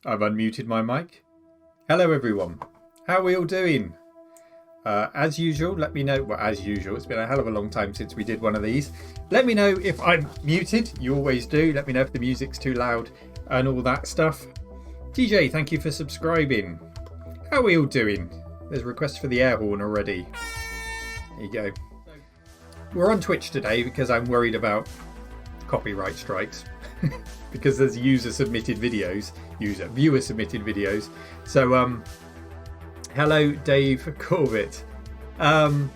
I've unmuted my mic. Hello everyone. How are we all doing? As usual, let me know. Well, as usual, it's been a hell of a long time since we did one of these. Let me know if I'm muted. You always do. Let me know if the music's too loud and all that stuff. DJ, thank you for subscribing. How are we all doing? There's a request for the air horn already. There you go. We're on Twitch today because I'm worried about copyright strikes. Because there's viewer submitted videos. So hello Dave Corbett. Yeah,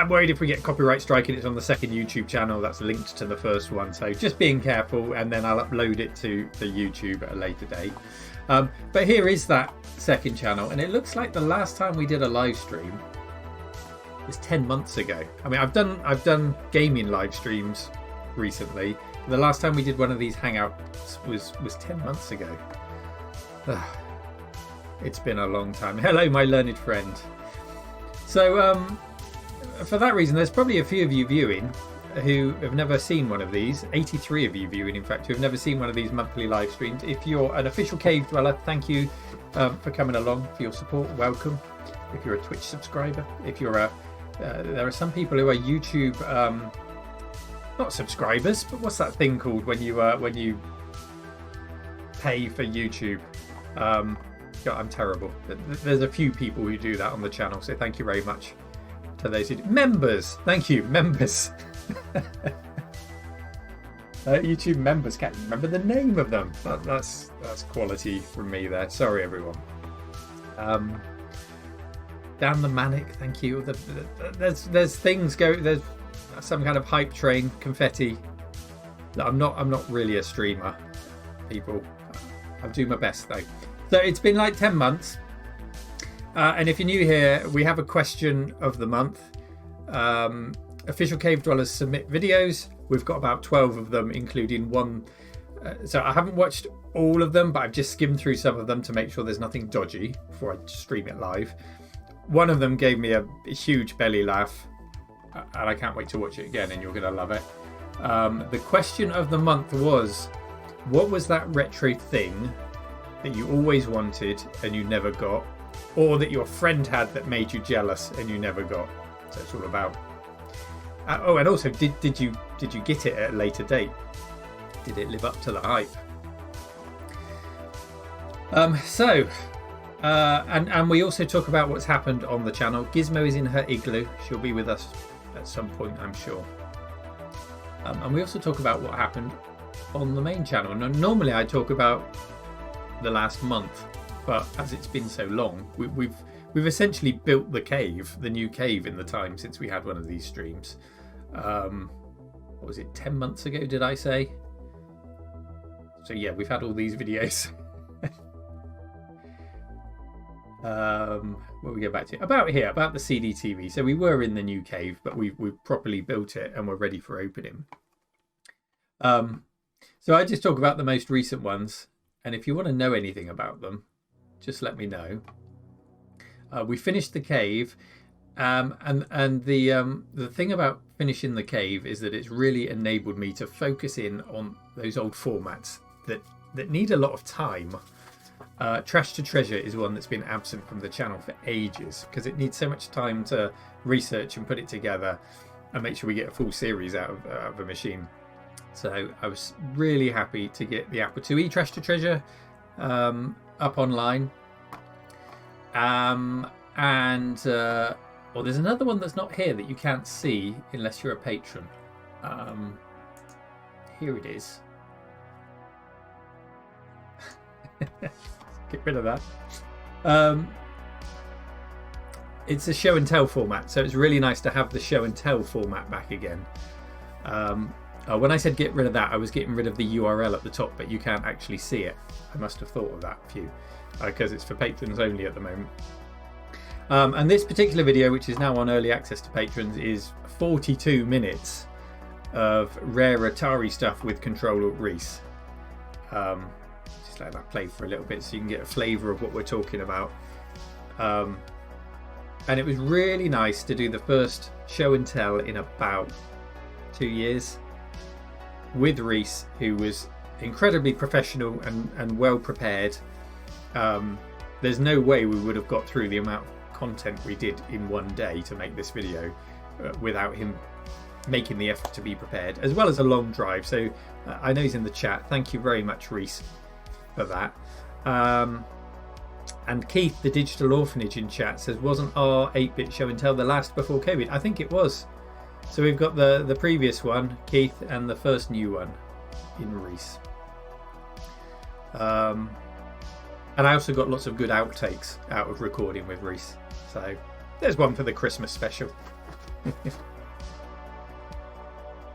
I'm worried if we get copyright striking. It's on the second YouTube channel that's linked to the first one, so just being careful, and then I'll upload it to the YouTube at a later date. But here is that second channel, and it looks like the last time we did a live stream was 10 months ago. I mean, I've done gaming live streams recently. The last time we did one of these hangouts was 10 months ago. It's been a long time. Hello, my learned friend. So for that reason, there's probably a few of you viewing who have never seen one of these. 83 of you viewing, in fact, who have never seen one of these monthly live streams. If you're an official cave dweller, thank you for coming along, for your support. Welcome. If you're a Twitch subscriber, if you're there are some people who are YouTube not subscribers, but what's that thing called when you pay for YouTube? God, I'm terrible. There's a few people who do that on the channel, so thank you very much to those who do. Members. Thank you, members. YouTube members, can't remember the name of them. That's quality from me there. Sorry, everyone. Dan the Manic, thank you. There's things go. There's some kind of hype train, confetti. I'm not really a streamer, people. I'll do my best though. So it's been like 10 months, and if you're new here, we have a question of the month. Official cave dwellers submit videos. We've got about 12 of them, including one. So I haven't watched all of them, but I've just skimmed through some of them to make sure there's nothing dodgy before I stream it live. One of them gave me a huge belly laugh, and I can't wait to watch it again, and you're going to love it. The question of the month was, what was that retro thing that you always wanted and you never got, or that your friend had that made you jealous and you never got? So it's all about. Oh, and also, did you get it at a later date? Did it live up to the hype? And we also talk about what's happened on the channel. Gizmo is in her igloo. She'll be with us at some point, I'm sure. And we also talk about what happened on the main channel. Now, normally I talk about the last month, but as it's been so long, we've essentially built the cave, the new cave, in the time since we had one of these streams. What was it, 10 months ago, did I say? So yeah, we've had all these videos. What we go back to about the CDTV. So we were in the new cave, but we've properly built it and we're ready for opening. So I just talk about the most recent ones, and if you want to know anything about them, just let me know. We finished the cave, and the thing about finishing the cave is that it's really enabled me to focus in on those old formats that need a lot of time. Trash to Treasure is one that's been absent from the channel for ages because it needs so much time to research and put it together and make sure we get a full series out of a machine. So I was really happy to get the Apple IIe Trash to Treasure up online. Well, there's another one that's not here that you can't see unless you're a patron. Here it is. Get rid of that. It's a show and tell format, so it's really nice to have the show and tell format back again. When I said get rid of that, I was getting rid of the URL at the top, but you can't actually see it. I must have thought of that for you, because it's for patrons only at the moment. And this particular video, which is now on early access to patrons, is 42 minutes of rare Atari stuff with Control-Alt-Reese. Just let that play for a little bit so you can get a flavour of what we're talking about. And it was really nice to do the first show and tell in about 2 years with Reese, who was incredibly professional and well prepared. There's no way we would have got through the amount of content we did in one day to make this video without him making the effort to be prepared, as well as a long drive. So I know he's in the chat. Thank you very much, Reese, for that. And Keith, the Digital Orphanage, in chat says, wasn't our 8-bit show and tell the last before COVID? I think it was. So we've got the previous one, Keith, and the first new one in Reese. And I also got lots of good outtakes out of recording with Reese. So there's one for the Christmas special.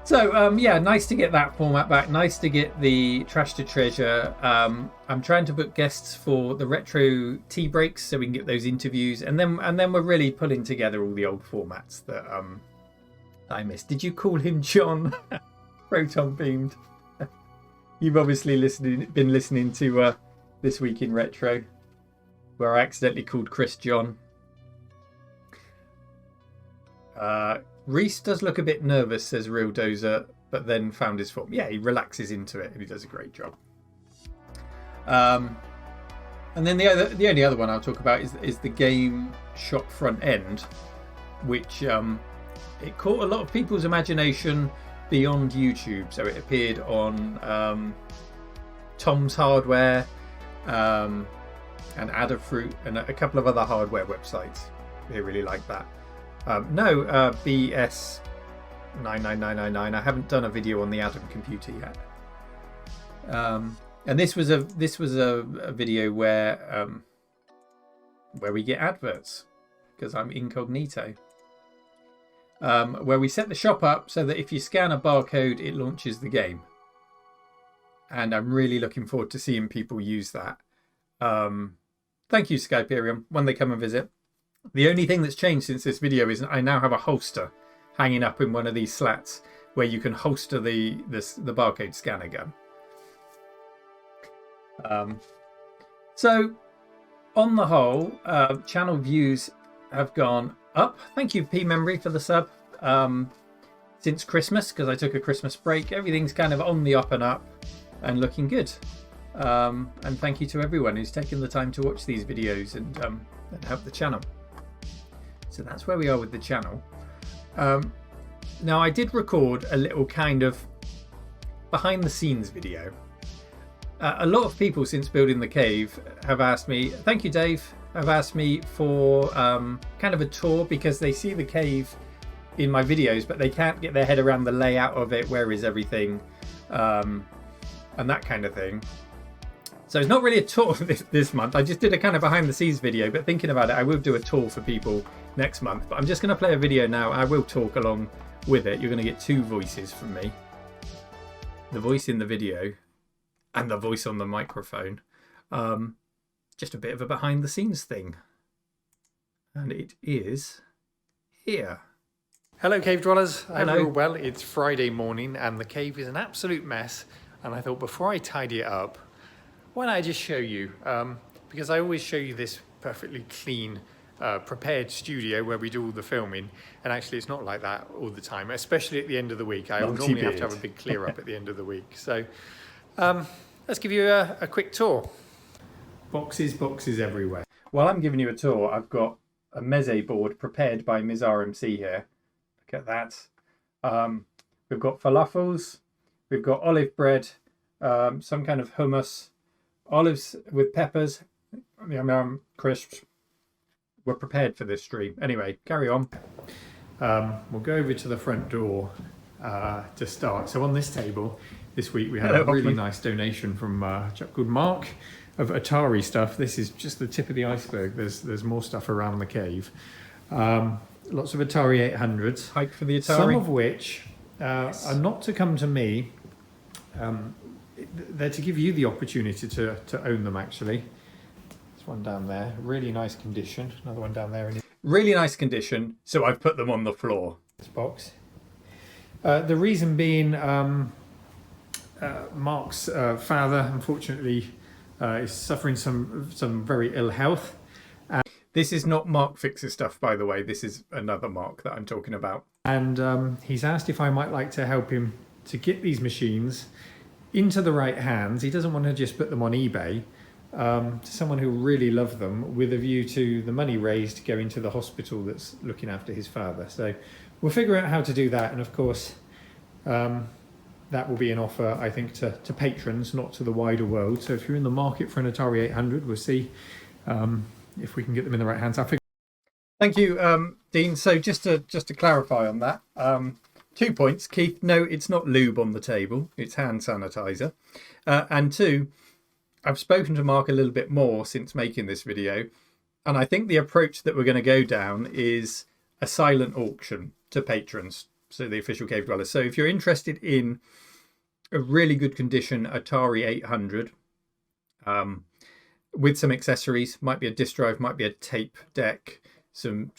So yeah, nice to get that format back. Nice to get the Trash to Treasure. I'm trying to book guests for the retro tea breaks so we can get those interviews, and then we're really pulling together all the old formats that I missed. Did you call him John? Proton beamed. You've obviously been listening to This Week in Retro, where I accidentally called Chris John. Reese does look a bit nervous, says Real Dozer, but then found his form. Yeah, he relaxes into it and he does a great job. And then the only other one I'll talk about is the game shop front end, which it caught a lot of people's imagination beyond YouTube. So it appeared on Tom's Hardware and Adafruit and a couple of other hardware websites. They really like that. No, BS 99999. I haven't done a video on the Adam computer yet. And this was a video where we get adverts because I'm incognito. Where we set the shop up so that if you scan a barcode, it launches the game. And I'm really looking forward to seeing people use that. Thank you, Skyperium, when they come and visit. The only thing that's changed since this video is I now have a holster hanging up in one of these slats where you can holster the barcode scanner gun. So on the whole, channel views have gone up. Thank you, P Memory, for the sub. Since Christmas, because I took a Christmas break, everything's kind of on the up and up and looking good. And thank you to everyone who's taken the time to watch these videos and help the channel. So that's where we are with the channel. Now I did record a little kind of behind the scenes video. A lot of people since building the cave have asked me, thank you Dave, have asked me for kind of a tour because they see the cave in my videos but they can't get their head around the layout of it, where is everything, and that kind of thing. So it's not really a tour this month. I just did a kind of behind the scenes video, but thinking about it, I will do a tour for people next month. But I'm just going to play a video now. I will talk along with it. You're going to get two voices from me. The voice in the video and the voice on the microphone. Just a bit of a behind the scenes thing. And it is here. Hello Cave Dwellers. I hope Hello. you're all well. It's Friday morning and the cave is an absolute mess. And I thought before I tidy it up, why don't I just show you, because I always show you this perfectly clean, prepared studio where we do all the filming, and actually it's not like that all the time, especially at the end of the week. I normally have to have a big clear up at the end of the week. So let's give you a quick tour. Boxes everywhere. While I'm giving you a tour, I've got a meze board prepared by Ms. RMC here. Look at that. We've got falafels, we've got olive bread, some kind of hummus, olives with peppers, crisps. We're prepared for this stream. Anyway, carry on. We'll go over to the front door to start. So on this table this week we had a really nice donation from a chap called Mark of Atari stuff. This is just the tip of the iceberg. There's more stuff around the cave. Lots of Atari 800s. Hike for the Atari. Some of which are not to come to me. They're to give you the opportunity to own them, actually. There's one down there, really nice condition. Another one down there. Really nice condition, so I've put them on the floor. This box. The reason being, Mark's father, unfortunately, is suffering some very ill health. This is not Mark Fixer stuff, by the way. This is another Mark that I'm talking about. And he's asked if I might like to help him to get these machines into the right hands. He doesn't want to just put them on eBay. To someone who really loved them, with a view to the money raised going to the hospital that's looking after his father. So we'll figure out how to do that, and of course that will be an offer, I think, to patrons, not to the wider world. So if you're in the market for an Atari 800, we'll see if we can get them in the right hands. Thank you, Dean. So just to clarify on that, 2 points, Keith. No, it's not lube on the table; it's hand sanitizer. And 2, I've spoken to Mark a little bit more since making this video, and I think the approach that we're going to go down is a silent auction to patrons, so the official Cave Dwellers. So if you're interested in a really good condition Atari 800 with some accessories, might be a disk drive, might be a tape deck, some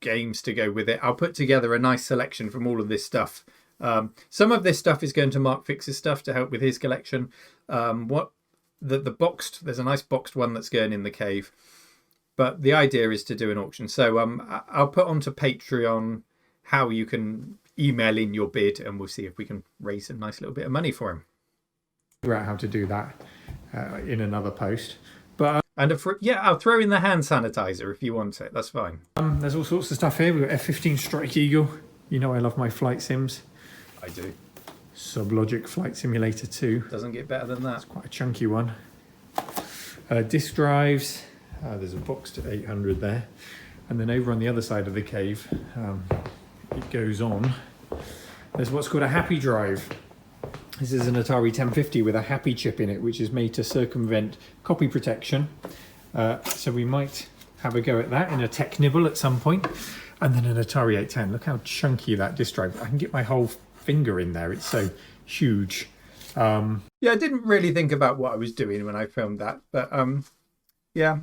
games to go with it, I'll put together a nice selection from all of this stuff. Some of this stuff is going to Mark Fix's stuff to help with his collection. The boxed, there's a nice boxed one that's going in the cave, but the idea is to do an auction. So I'll put onto Patreon how you can email in your bid, and we'll see if we can raise a nice little bit of money for him. Figure out how to do that in another post. But I'll throw in the hand sanitizer if you want it. That's fine. There's all sorts of stuff here. We've got F-15 Strike Eagle. You know I love my flight sims. I do. Sublogic Flight Simulator 2. Doesn't get better than that. It's quite a chunky one. Disk drives. There's a boxed 800 there. And then over on the other side of the cave, it goes on. There's what's called a happy drive. This is an Atari 1050 with a happy chip in it, which is made to circumvent copy protection. So we might have a go at that in a tech nibble at some point. And then an Atari 810. Look how chunky that disk drive. I can get my whole finger in there. It's so huge. Yeah, I didn't really think about what I was doing when I filmed that, but yeah.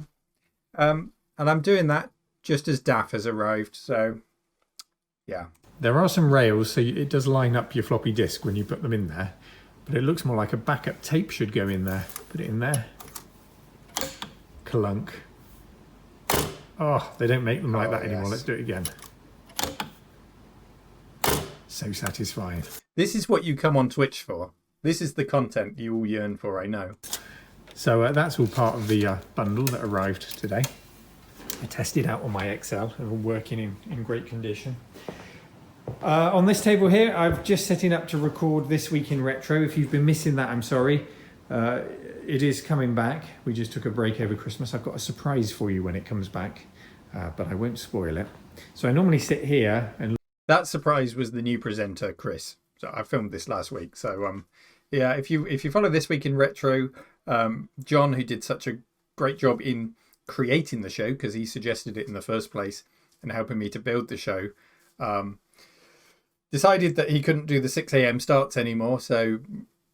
And I'm doing that just as DAF has arrived, so yeah. There are some rails, so it does line up your floppy disk when you put them in there, but it looks more like a backup tape should go in there. Put it in there. Clunk. Oh, they don't make them like that anymore. Yes. Let's do it again. So satisfying. This is what you come on Twitch for. This is the content you all yearn for, I know. So that's all part of the bundle that arrived today. I tested out on my Excel, and all working in great condition. On this table here, I'm just setting up to record This Week in Retro. If you've been missing that, I'm sorry. It is coming back. We just took a break over Christmas. I've got a surprise for you when it comes back, but I won't spoil it. So I normally sit here and... That surprise was the new presenter, Chris. So I filmed this last week. So yeah, if you follow This Week in Retro, John, who did such a great job in creating the show, because he suggested it in the first place and helping me to build the show, decided that he couldn't do the 6 a.m. starts anymore. So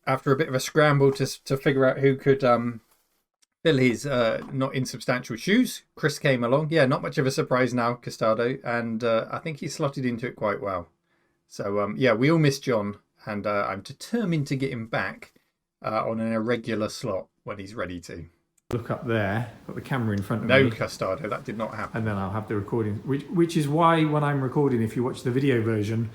after a bit of a scramble to figure out who could fill his not insubstantial shoes, Chris came along. Yeah, not much of a surprise now, Costado, and I think he slotted into it quite well. So yeah, we all miss John, and I'm determined to get him back on an irregular slot when he's ready to. Look up there, got the camera in front of me. No, Costado, that did not happen. And then I'll have the recording, which is why when I'm recording, if you watch the video version,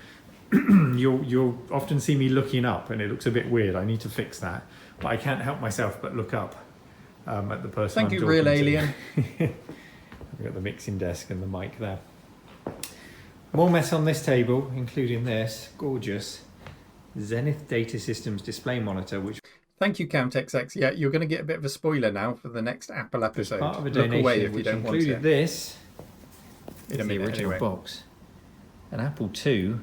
you'll often see me looking up, and it looks a bit weird. I need to fix that, but I can't help myself but look up at the person. Thank you, Real Alien. We've got the mixing desk and the mic there. More mess on this table, including this gorgeous Zenith Data Systems display monitor, which... Thank you, Count XX. Yeah, you're going to get a bit of a spoiler now for the next Apple episode. Part of a donation, look away if you don't want it. This in a minute, the original anyway. Box, an Apple II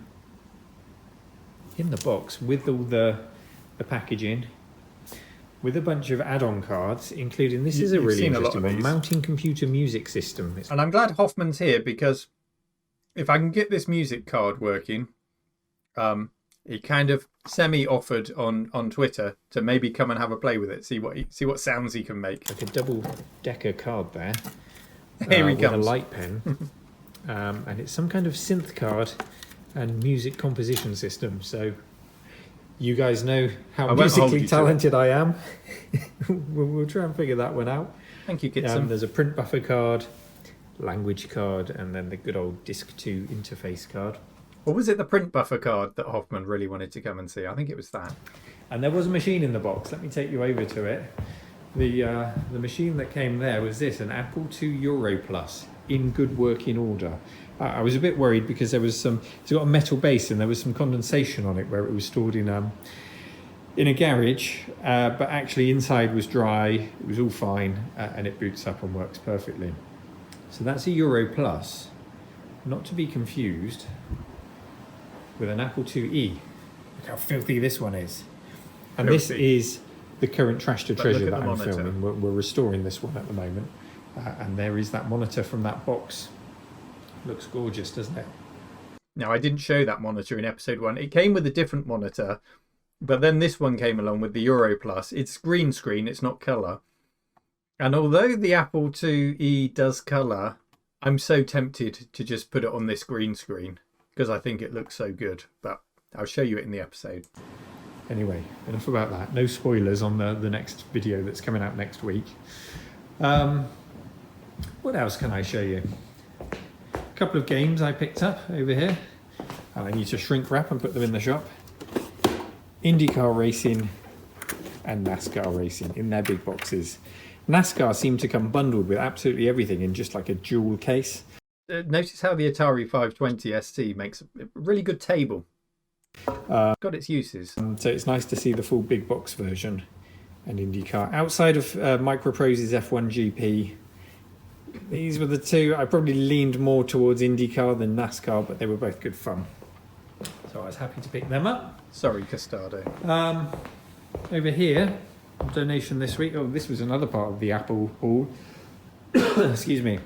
in the box with all the packaging, with a bunch of add-on cards, including this is a really interesting one, mounting computer music system. And I'm glad Hoffman's here, because if I can get this music card working, he kind of semi-offered on Twitter to maybe come and have a play with it, see what sounds he can make. Like a double-decker card there. Here he with comes. a light pen, and it's some kind of synth card and music composition system. So you guys know how musically talented I am. We'll try and figure that one out. Thank you, Kitson. There's a print buffer card, language card, and then the good old Disk 2 interface card. Or was it the print buffer card that Hoffman really wanted to come and see? I think it was that. And there was a machine in the box. Let me take you over to it. The machine that came there was this, an Apple II Euro Plus in good working order. I was a bit worried because there was it's got a metal base and there was some condensation on it where it was stored in a garage, but actually inside was dry, it was all fine, and it boots up and works perfectly. So that's a Euro Plus, not to be confused with an Apple IIe. Look how filthy this one is. And this is the current Trash to Treasure that I'm filming. We're restoring this one at the moment. And there is that monitor from that box. Looks gorgeous, doesn't it? Now, I didn't show that monitor in episode 1. It came with a different monitor, but then this one came along with the Euro Plus. It's green screen, it's not colour. And although the Apple IIe does colour, I'm so tempted to just put it on this green screen because I think it looks so good. But I'll show you it in the episode. Anyway, enough about that. No spoilers on the next video that's coming out next week. What else can I show you? A couple of games I picked up over here. And I need to shrink wrap and put them in the shop. IndyCar racing and NASCAR racing in their big boxes. NASCAR seemed to come bundled with absolutely everything in just like a jewel case. Notice how the Atari 520 ST makes a really good table. Got its uses. So it's nice to see the full big box version and IndyCar. Outside of Microprose's F1 GP, these were the two. I probably leaned more towards IndyCar than NASCAR, but they were both good fun. So I was happy to pick them up. Sorry, Castardo. Over here, donation this week. Oh, this was another part of the Apple haul. Excuse me.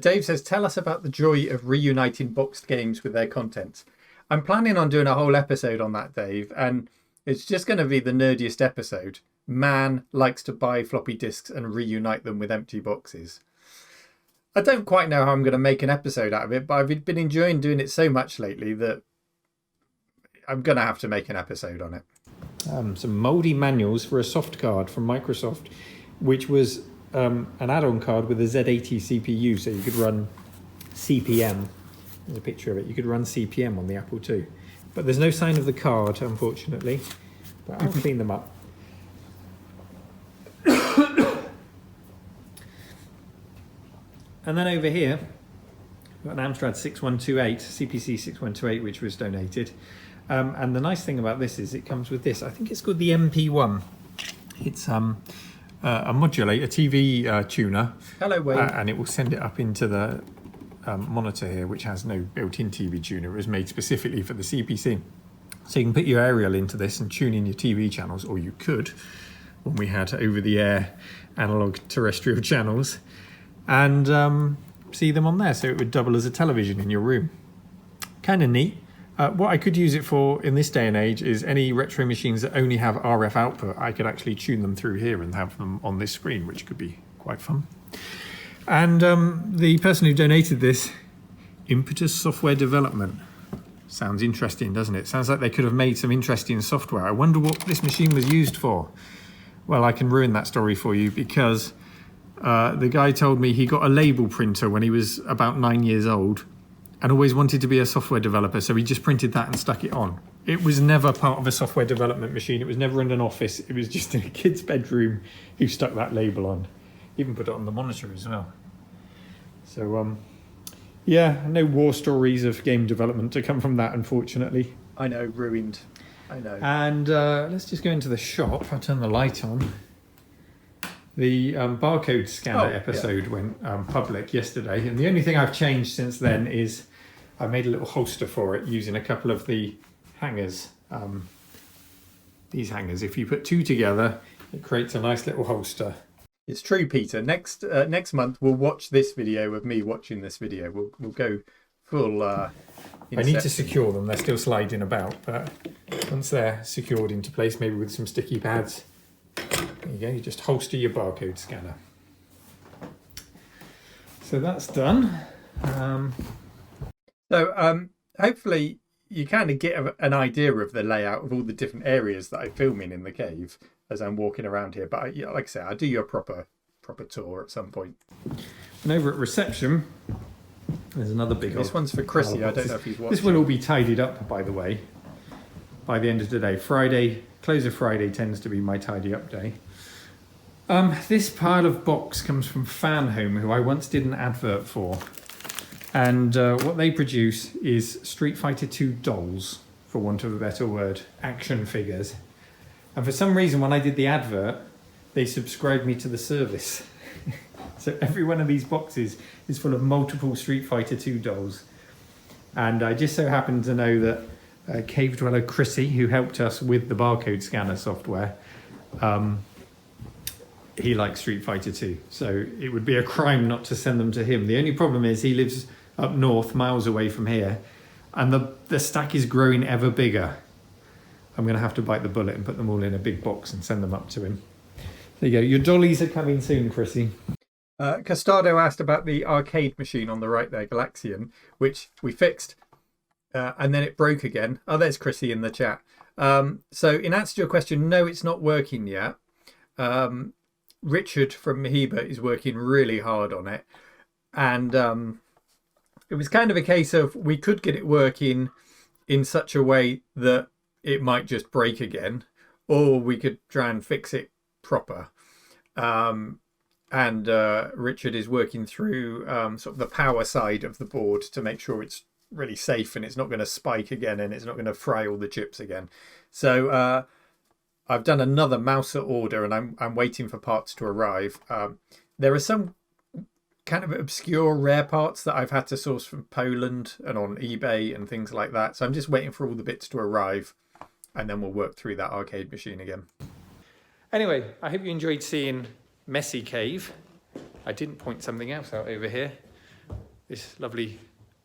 Dave says, tell us about the joy of reuniting boxed games with their content. I'm planning on doing a whole episode on that, Dave, and it's just going to be the nerdiest episode. Man likes to buy floppy disks and reunite them with empty boxes. I don't quite know how I'm going to make an episode out of it, but I've been enjoying doing it so much lately that I'm going to have to make an episode on it. Some mouldy manuals for a soft card from Microsoft, which was an add-on card with a Z80 CPU, so you could run CPM. There's a picture of it. You could run CPM on the Apple II. But there's no sign of the card, unfortunately. But I'll clean them up. And then over here, we've got an Amstrad 6128, CPC 6128, which was donated. And the nice thing about this is it comes with this. I think it's called the MP1. It's a modulator, a TV tuner. Hello, Wayne. And it will send it up into the monitor here, which has no built-in TV tuner. It was made specifically for the CPC. So you can put your aerial into this and tune in your TV channels, or you could, when we had over-the-air analog terrestrial channels, and see them on there. So it would double as a television in your room. Kind of neat. What I could use it for in this day and age is any retro machines that only have RF output. I could actually tune them through here and have them on this screen, which could be quite fun. And the person who donated this, Impetus Software Development. Sounds interesting, doesn't it? Sounds like they could have made some interesting software. I wonder what this machine was used for. Well, I can ruin that story for you because the guy told me he got a label printer when he was about 9 years old and always wanted to be a software developer, so he just printed that and stuck it on. It was never part of a software development machine. It was never in an office. It was just in a kid's bedroom who stuck that label on. Even put it on the monitor as well. So, yeah, no war stories of game development to come from that, unfortunately. I know, ruined. I know. And let's just go into the shop. I'll turn the light on. The barcode scanner episode went public yesterday, and the only thing I've changed since then is I made a little holster for it using a couple of the hangers. These hangers, if you put two together, it creates a nice little holster. It's true, Peter. Next month we'll watch this video of me watching this video. We'll go full. I need to secure them. They're still sliding about, but once they're secured into place, maybe with some sticky pads, there you go. You just holster your barcode scanner. So that's done. Hopefully you kind of get an idea of the layout of all the different areas that I film in the cave as I'm walking around here. But like I say, I'll do you a proper tour at some point. And over at reception, there's another big. This one's for Chrissy. I don't know if he's watching. This will all be tidied up, by the way, by the end of the day. Friday, close of Friday tends to be my tidy up day. This pile of box comes from Fan Home, who I once did an advert for. And what they produce is Street Fighter 2 dolls, for want of a better word, action figures. And for some reason, when I did the advert, they subscribed me to the service. So every one of these boxes is full of multiple Street Fighter 2 dolls. And I just so happen to know that Cave Dweller Chrissy, who helped us with the barcode scanner software, he likes Street Fighter 2. So it would be a crime not to send them to him. The only problem is he lives up north, miles away from here, and the stack is growing ever bigger. I'm going to have to bite the bullet and put them all in a big box and send them up to him. There you go. Your dollies are coming soon, Chrissy. Castado asked about the arcade machine on the right there, Galaxian, which we fixed, and then it broke again. Oh, there's Chrissy in the chat. So in answer to your question, no, it's not working yet. Richard from Mahiba is working really hard on it. And it was kind of a case of we could get it working in such a way that it might just break again, or we could try and fix it proper. And Richard is working through sort of the power side of the board to make sure it's really safe and it's not going to spike again and it's not going to fry all the chips again. So I've done another Mouser order and I'm waiting for parts to arrive. There are some kind of obscure rare parts that I've had to source from Poland and on eBay and things like that. So I'm just waiting for all the bits to arrive and then we'll work through that arcade machine again. Anyway, I hope you enjoyed seeing Messy Cave. I didn't point something else out over here. This lovely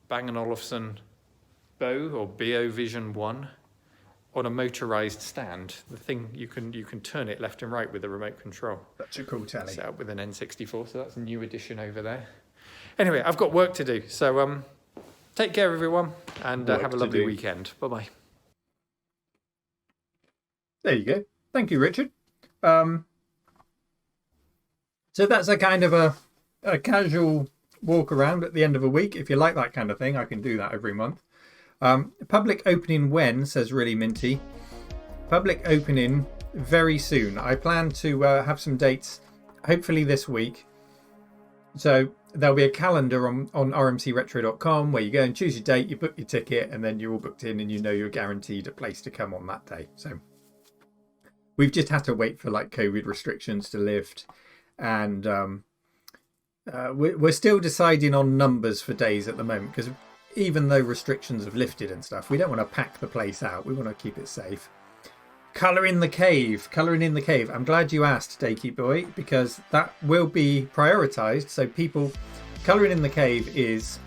Bang & Olufsen bow or BO Vision 1 on a motorized stand. The thing you can turn it left and right with a remote control. That's a cool telly. Set up with an N64, so that's a new addition over there. Anyway, I've got work to do, so take care everyone and have a lovely weekend. Bye-bye. There you go. Thank you, Richard. So that's a kind of a casual walk around at the end of a week. If you like that kind of thing, I can do that every month. Public opening when, says Really Minty. Public opening very soon. I plan to have some dates, hopefully this week. So there'll be a calendar on rmcretro.com where you go and choose your date, you book your ticket, and then you're all booked in and you know you're guaranteed a place to come on that day. So we've just had to wait for like COVID restrictions to lift. And we're still deciding on numbers for days at the moment because even though restrictions have lifted and stuff, we don't want to pack the place out. We want to keep it safe. Colouring in the cave. I'm glad you asked, Dakey Boy, because that will be prioritised. So people, colouring in the cave is...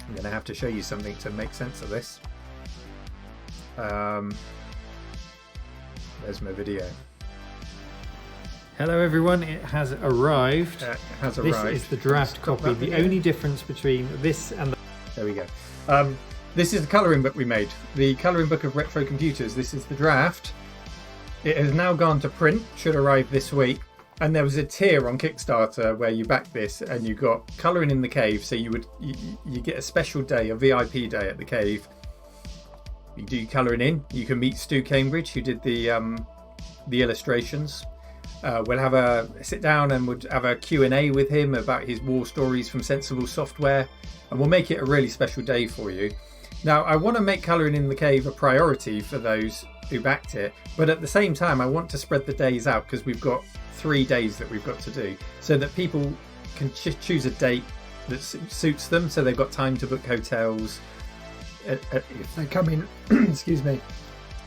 I'm going to have to show you something to make sense of this. There's my video. Hello everyone, it has arrived. This is the draft copy. The only difference between this and the... There we go. This is the colouring book we made. The colouring book of Retro Computers. This is the draft. It has now gone to print, should arrive this week. And there was a tier on Kickstarter where you back this and you got colouring in the cave. So you get a special day, a VIP day at the cave. You do colouring in. You can meet Stu Cambridge, who did the illustrations. We'll have a sit down and we'll have a Q&A with him about his war stories from Sensible Software, and we'll make it a really special day for you. Now, I want to make colouring in the cave a priority for those who backed it, but at the same time I want to spread the days out because we've got 3 days that we've got to do, so that people can choose a date that suits them, so they've got time to book hotels if they come in excuse me,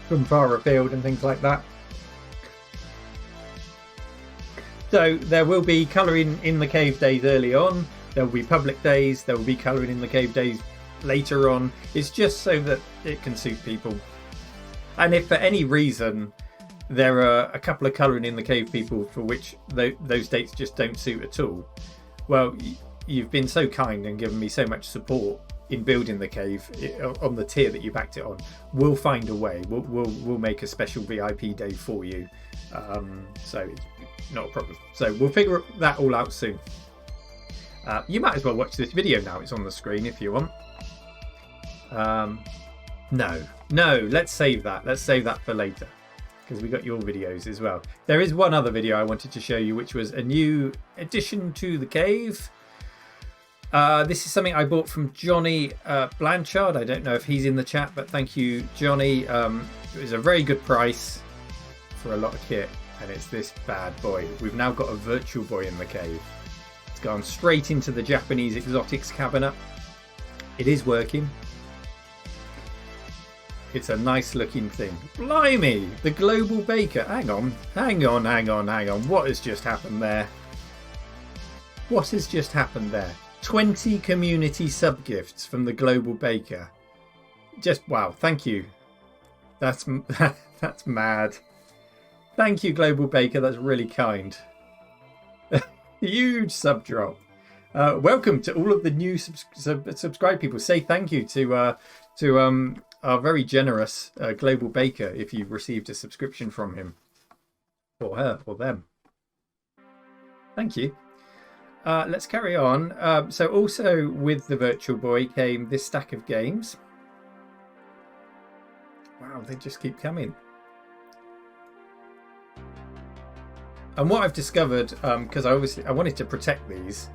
from far afield and things like that. So there will be colouring in the cave days early on, there will be public days, there will be colouring in the cave days later on. It's just so that it can suit people. And if for any reason there are a couple of colouring in the cave people for which those dates just don't suit at all, well, you've been so kind and given me so much support in building the cave on the tier that you backed it on. We'll find a way. We'll make a special VIP day for you. So not a problem. So we'll figure that all out soon. You might as well watch this video now. It's on the screen if you want. No, let's save that. Let's save that for later. because we got your videos as well. There is one other video I wanted to show you, which was a new addition to the cave. This is something I bought from Johnny Blanchard. I don't know if he's in the chat, but thank you, Johnny. It was a very good price for a lot of kit, and it's this bad boy. We've now got a Virtual Boy in the cave. It's gone straight into the Japanese exotics cabinet. It is working. It's a nice looking thing. Blimey, the Global Baker. Hang on. What has just happened there? 20 community sub gifts from the Global Baker. Just wow, thank you. That's mad. Thank you, Global Baker. That's really kind. Huge sub drop. Welcome to all of the new subscribe people. Say thank you to our very generous Global Baker if you've received a subscription from him, or her, or them. Thank you. Let's carry on. So also with the Virtual Boy came this stack of games. Wow, they just keep coming. And what I've discovered, because I wanted to protect these,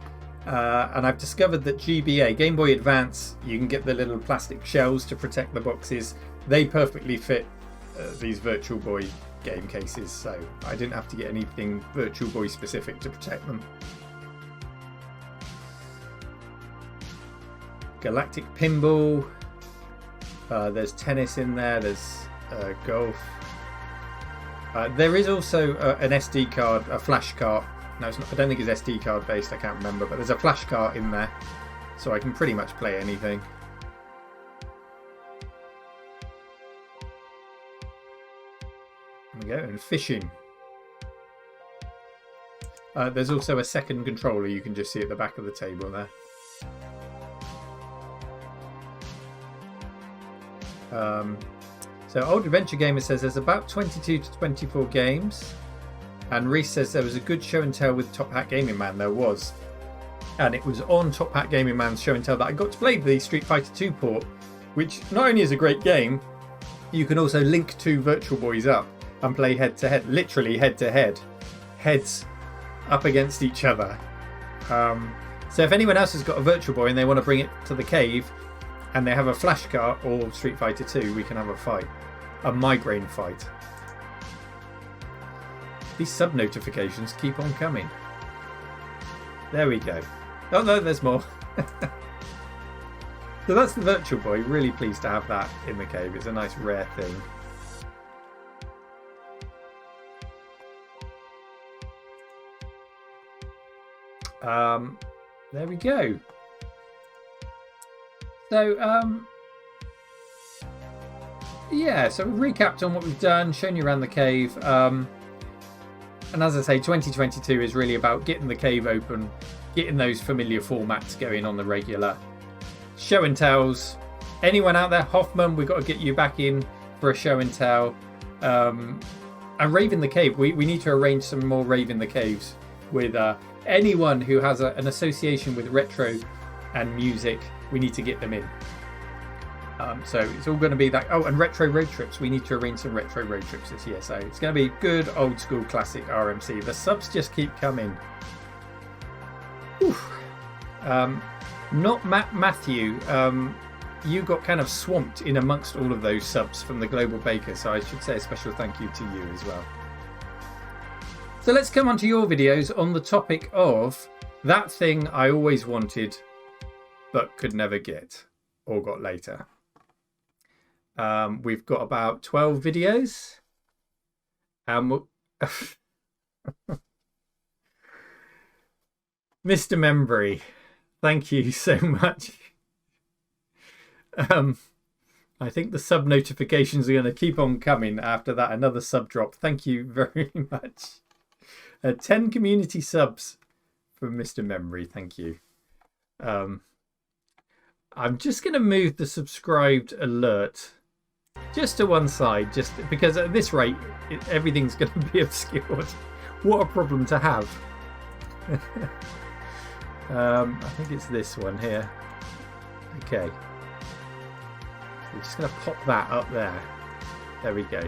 and I've discovered that GBA, Game Boy Advance, you can get the little plastic shells to protect the boxes. They perfectly fit these Virtual Boy game cases, so I didn't have to get anything Virtual Boy specific to protect them. Galactic Pinball. There's tennis in there. There's golf. There is also an SD card, a flash cart. No, it's not, I don't think it's SD card based, I can't remember, but there's a flash cart in there, so I can pretty much play anything. There we go, and fishing. There's also a second controller you can just see at the back of the table there. So Old Adventure Gamer says there's about 22 to 24 games. And Reese says there was a good show and tell with Top Hat Gaming Man. There was. And it was on Top Hat Gaming Man's show and tell that I got to play the Street Fighter 2 port, which not only is a great game, you can also link two Virtual Boys up and play head to head, literally head to head, heads up against each other. So if anyone else has got a Virtual Boy and they want to bring it to the cave and they have a flash cart or Street Fighter 2, we can have a fight, a migraine fight. These sub notifications keep on coming. There we go. Oh no, there's more. So that's the Virtual Boy. Really pleased to have that in the cave. It's a nice rare thing. There we go. So yeah, so we've recapped on what we've done, shown you around the cave. And as I say, 2022 is really about getting the cave open, getting those familiar formats going on the regular. Show and tells. Anyone out there, Hoffman, we've got to get you back in for a show and tell. And Rave in the Cave, we need to arrange some more Rave in the Caves with anyone who has an association with retro and music. We need to get them in. So it's all going to be that. Oh, and retro road trips. We need to arrange some retro road trips this year. So it's going to be good old school classic RMC. The subs just keep coming. Not Matthew. You got kind of swamped in amongst all of those subs from the Global Baker. So I should say a special thank you to you as well. So let's come on to your videos on the topic of that thing I always wanted but could never get or got later. We've got about 12 videos. Mr. Membry, thank you so much. I think the sub notifications are going to keep on coming after that. Another sub drop. Thank you very much. 10 community subs from Mr. Membry. Thank you. I'm just going to move the subscribed alert just to one side, just because at this rate, everything's going to be obscured. What a problem to have. I think it's this one here. Okay. We're just going to pop that up there. There we go.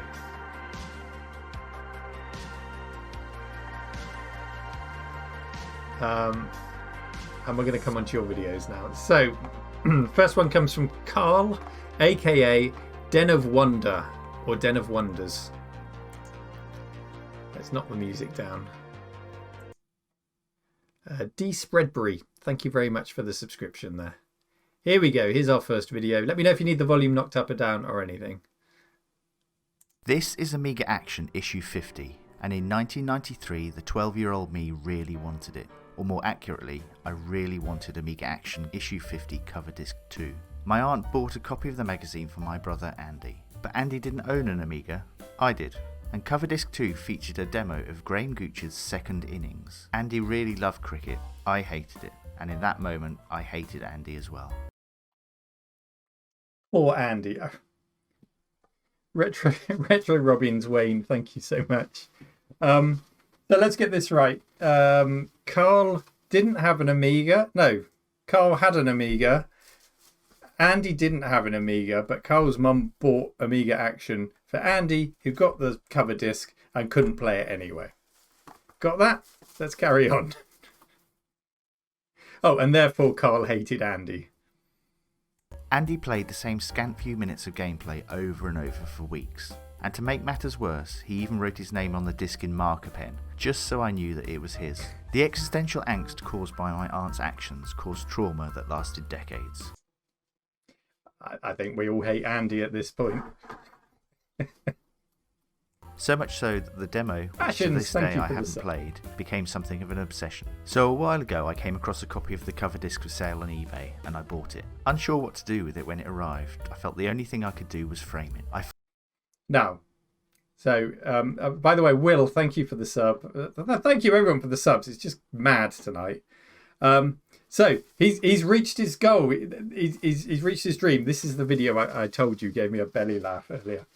And we're going to come on to your videos now. So, first one comes from Carl, aka Den of Wonder, or Den of Wonders. Let's knock the music down. D. Spreadbury, thank you very much for the subscription there. Here we go. Here's our first video. Let me know if you need the volume knocked up or down or anything. This is Amiga Action issue 50, and in 1993 the 12-year-old me really wanted it. Or more accurately, I really wanted Amiga Action issue 50 cover disc 2. My aunt bought a copy of the magazine for my brother Andy, but Andy didn't own an Amiga, I did. And cover disc 2 featured a demo of Graham Gooch's second innings. Andy really loved cricket, I hated it, and in that moment I hated Andy as well. Poor Andy. Retro Robbins Wayne, thank you so much. So let's get this right. Carl didn't have an Amiga. No, Carl had an Amiga. Andy didn't have an Amiga, but Carl's mum bought Amiga Action for Andy, who got the cover disc and couldn't play it anyway. Got that? Let's carry on. Oh, and therefore Carl hated Andy. Andy played the same scant few minutes of gameplay over and over for weeks. And to make matters worse, he even wrote his name on the disc in marker pen, just so I knew that it was his. The existential angst caused by my aunt's actions caused trauma that lasted decades. I think we all hate Andy at this point. So much so that the demo, which to this day I haven't played, became something of an obsession. So a while ago I came across a copy of the cover disc for sale on eBay, and I bought it. Unsure what to do with it when it arrived, I felt the only thing I could do was frame it. Now, so by the way, Will, thank you for the sub. Thank you everyone for the subs. It's just mad tonight. So he's reached his goal. He's reached his dream. This is the video I told you gave me a belly laugh earlier.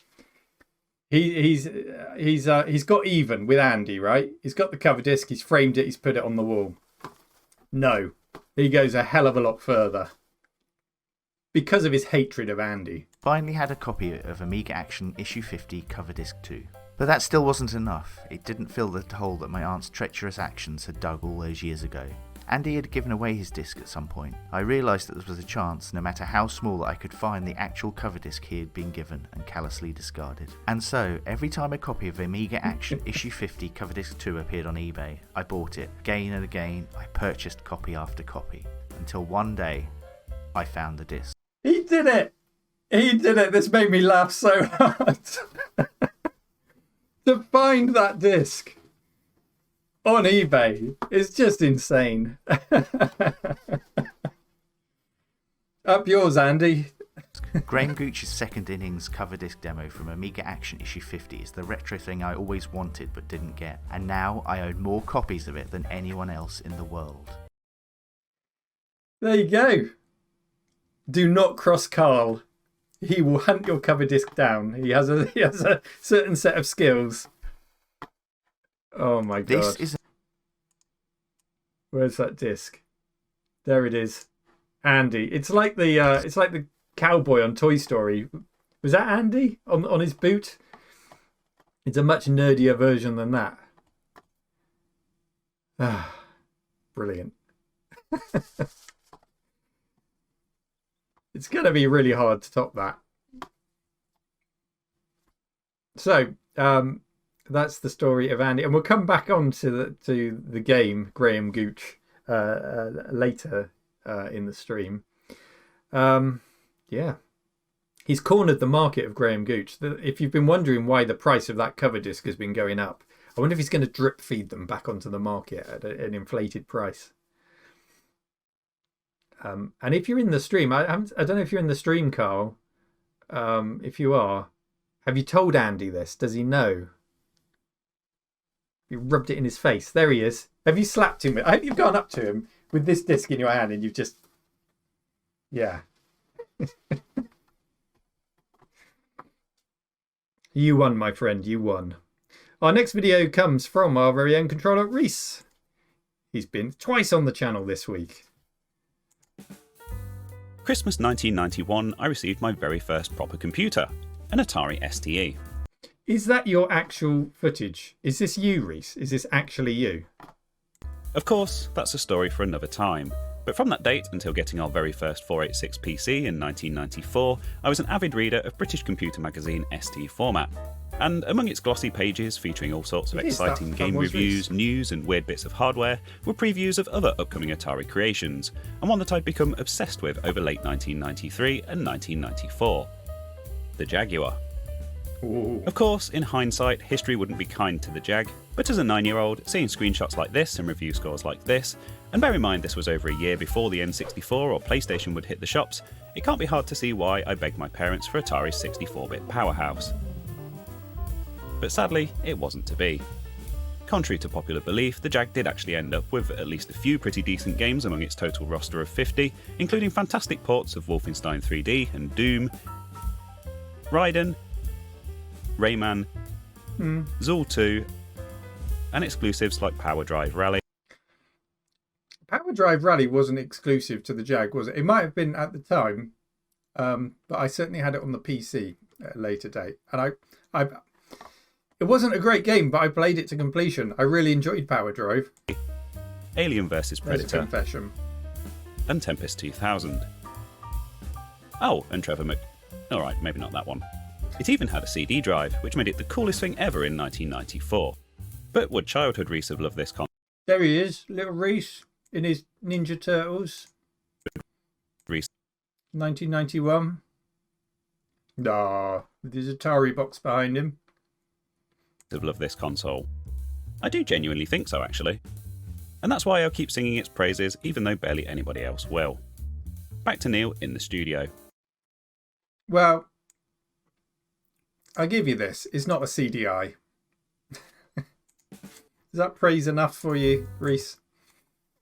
He's got even with Andy, right? He's got the cover disc. He's framed it. He's put it on the wall. No, he goes a hell of a lot further because of his hatred of Andy. Finally had a copy of Amiga Action issue 50 cover disc 2. But that still wasn't enough. It didn't fill the hole that my aunt's treacherous actions had dug all those years ago. Andy had given away his disc at some point. I realised that there was a chance, no matter how small, that I could find the actual cover disc he had been given and callously discarded. And so, every time a copy of Amiga Action issue 50 cover disc 2 appeared on eBay, I bought it. Again and again, I purchased copy after copy. Until one day, I found the disc. He did it! He did it! This made me laugh so hard. To find that disc on eBay is just insane. Up yours, Andy. Graham Gooch's second innings cover disc demo from Amiga Action issue 50 is the retro thing I always wanted but didn't get. And now I own more copies of it than anyone else in the world. There you go. Do not cross Carl. He will hunt your cover disc down. He has a certain set of skills. Oh my god. Where's that disc? There it is. Andy. It's like the cowboy on Toy Story. Was that Andy on his boot? It's a much nerdier version than that. Ah, brilliant. It's going to be really hard to top that. So, that's the story of Andy, and we'll come back on to the game Graham Gooch later in the stream. Yeah, he's cornered the market of Graham Gooch. If you've been wondering why the price of that cover disc has been going up, I wonder if he's going to drip feed them back onto the market at an inflated price. And if you're in the stream, I don't know if you're in the stream, Carl. If you are, have you told Andy this? Does he know? You rubbed it in his face. There he is. Have you slapped him? I hope you've gone up to him with this disc in your hand and you've just... Yeah. You won, my friend. You won. Our next video comes from our very own controller, Reese. He's been twice on the channel this week. Christmas 1991, I received my very first proper computer, an Atari STE. Is that your actual footage? Is this you, Reese? Is this actually you? Of course, that's a story for another time, but from that date until getting our very first 486 PC in 1994, I was an avid reader of British computer magazine ST Format. And among its glossy pages featuring all sorts of exciting game reviews, news and weird bits of hardware were previews of other upcoming Atari creations, and one that I'd become obsessed with over late 1993 and 1994. The Jaguar. Ooh. Of course, in hindsight, history wouldn't be kind to the Jag, but as a 9-year-old, seeing screenshots like this and review scores like this, and bear in mind this was over a year before the N64 or PlayStation would hit the shops, it can't be hard to see why I begged my parents for Atari's 64-bit powerhouse. But sadly, it wasn't to be. Contrary to popular belief, the Jag did actually end up with at least a few pretty decent games among its total roster of 50, including fantastic ports of Wolfenstein 3D and Doom, Raiden, Rayman, Zool 2, and exclusives like Power Drive Rally. Power Drive Rally wasn't exclusive to the Jag, was it? It might have been at the time, but I certainly had it on the PC at a later date. And it wasn't a great game, but I played it to completion. I really enjoyed Power Drive. Alien vs Predator. Confession. And Tempest 2000. Oh, and Trevor Mc... Alright, maybe not that one. It even had a CD drive, which made it the coolest thing ever in 1994. But would childhood Reese have loved this console? There he is, little Reese, in his Ninja Turtles. Reese. 1991. With his Atari box behind him. Have loved this console. I do genuinely think so, actually. And that's why I'll keep singing its praises, even though barely anybody else will. Back to Neil in the studio. Well, I'll give you this. It's not a CDI. Is that praise enough for you, Reese?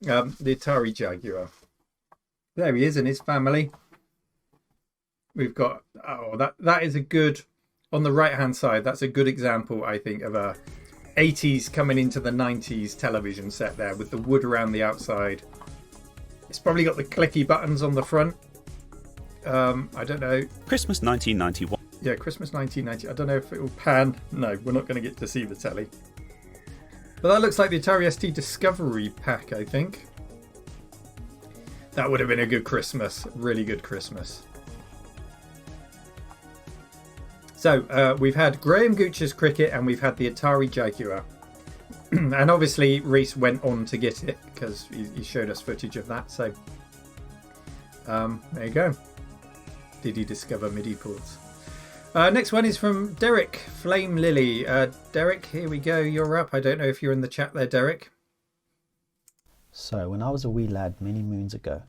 The Atari Jaguar. There he is and his family. We've got... Oh, that is a good... On the right-hand side, that's a good example, I think, of a 80s coming into the 90s television set there with the wood around the outside. It's probably got the clicky buttons on the front. I don't know. Christmas 1991. Yeah, Christmas 1990. I don't know if it will pan. No, we're not going to get to see the telly. But that looks like the Atari ST Discovery Pack, I think. That would have been a good Christmas. Really good Christmas. So, we've had Graham Gooch's Cricket and we've had the Atari Jaguar. And obviously, Reese went on to get it because he showed us footage of that. So, there you go. Did he discover MIDI ports? Next one is from Derek Flame Lily. Derek, here we go. You're up. I don't know if you're in the chat there, Derek. So, when I was a wee lad many moons ago,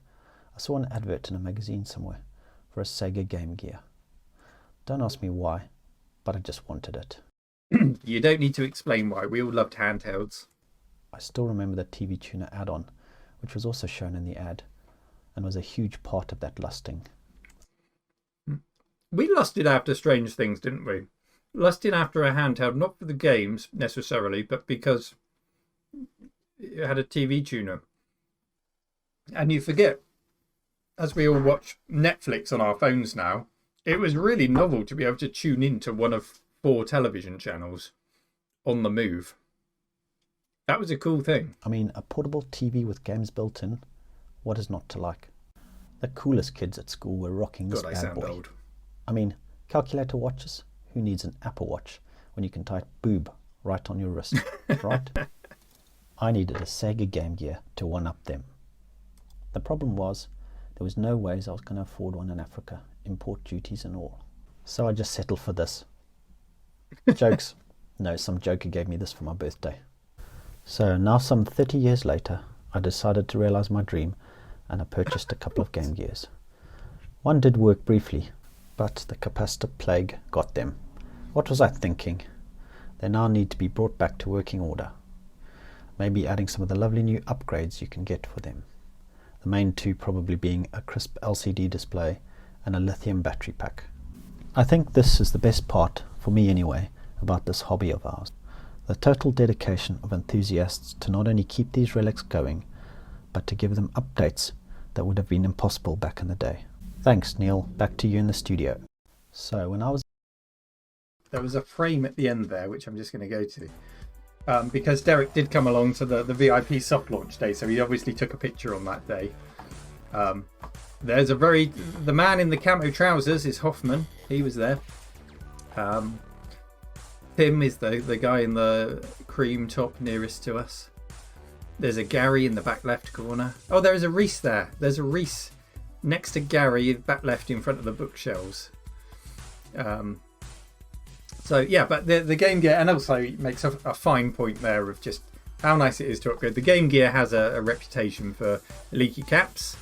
I saw an advert in a magazine somewhere for a Sega Game Gear. Don't ask me why, but I just wanted it. You don't need to explain why. We all loved handhelds. I still remember the TV Tuner add-on, which was also shown in the ad, and was a huge part of that lusting. We lusted after strange things, didn't we? Lusted after a handheld, not for the games necessarily, but because it had a TV tuner. And you forget, as we all watch Netflix on our phones now, it was really novel to be able to tune into one of 4 television channels on the move. That was a cool thing. I mean, a portable TV with games built in, what is not to like? The coolest kids at school were rocking this bad boy. Old. I mean, calculator watches? Who needs an Apple Watch when you can type boob right on your wrist, right? I needed a Sega Game Gear to one-up them. The problem was, there was no ways I was going to afford one in Africa, import duties and all. So I just settled for this. Jokes. No, some joker gave me this for my birthday. So now some 30 years later, I decided to realize my dream and I purchased a couple of Game Gears. One did work briefly, but the capacitor plague got them. What was I thinking? They now need to be brought back to working order. Maybe adding some of the lovely new upgrades you can get for them. The main two probably being a crisp LCD display and a lithium battery pack. I think this is the best part, for me anyway, about this hobby of ours. The total dedication of enthusiasts to not only keep these relics going, but to give them updates that would have been impossible back in the day. Thanks, Neil. Back to you in the studio. So when I was... There was a frame at the end there, which I'm just going to go to. because Derek did come along to the VIP soft launch day, so he obviously took a picture on that day. There's the man in the camo trousers is Hoffman. He was there. Tim is the guy in the cream top nearest to us. There's a Gary in the back left corner. Oh, there is a Reese there. There's a Reese next to Gary, back left in front of the bookshelves. So yeah, but the Game Gear, and also he makes a fine point there of just how nice it is to upgrade. The Game Gear has a reputation for leaky caps.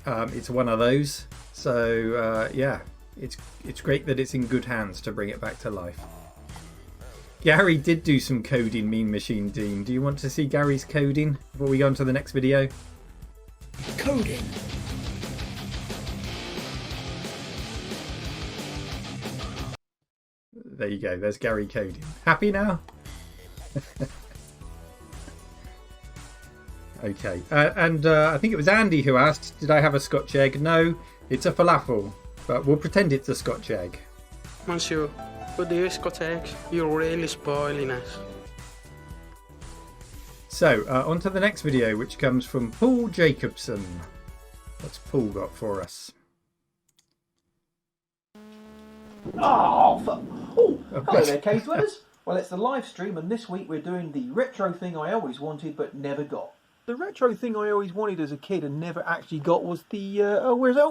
It's one of those. So yeah, it's great that it's in good hands to bring it back to life. Gary did do some coding, Mean Machine Dean. Do you want to see Gary's coding before we go on to the next video? Coding. There you go. There's Gary coding. Happy now? Okay. And I think it was Andy who asked, did I have a Scotch egg? No, it's a falafel. But we'll pretend it's a Scotch egg. Monsieur, with the Scotch eggs, you're really spoiling us. So, on to the next video, which comes from Paul Jacobson. What's Paul got for us? Hello there, Cave Dwellers. Well, it's the live stream, and this week we're doing the retro thing I always wanted but never got. The retro thing I always wanted as a kid and never actually got was the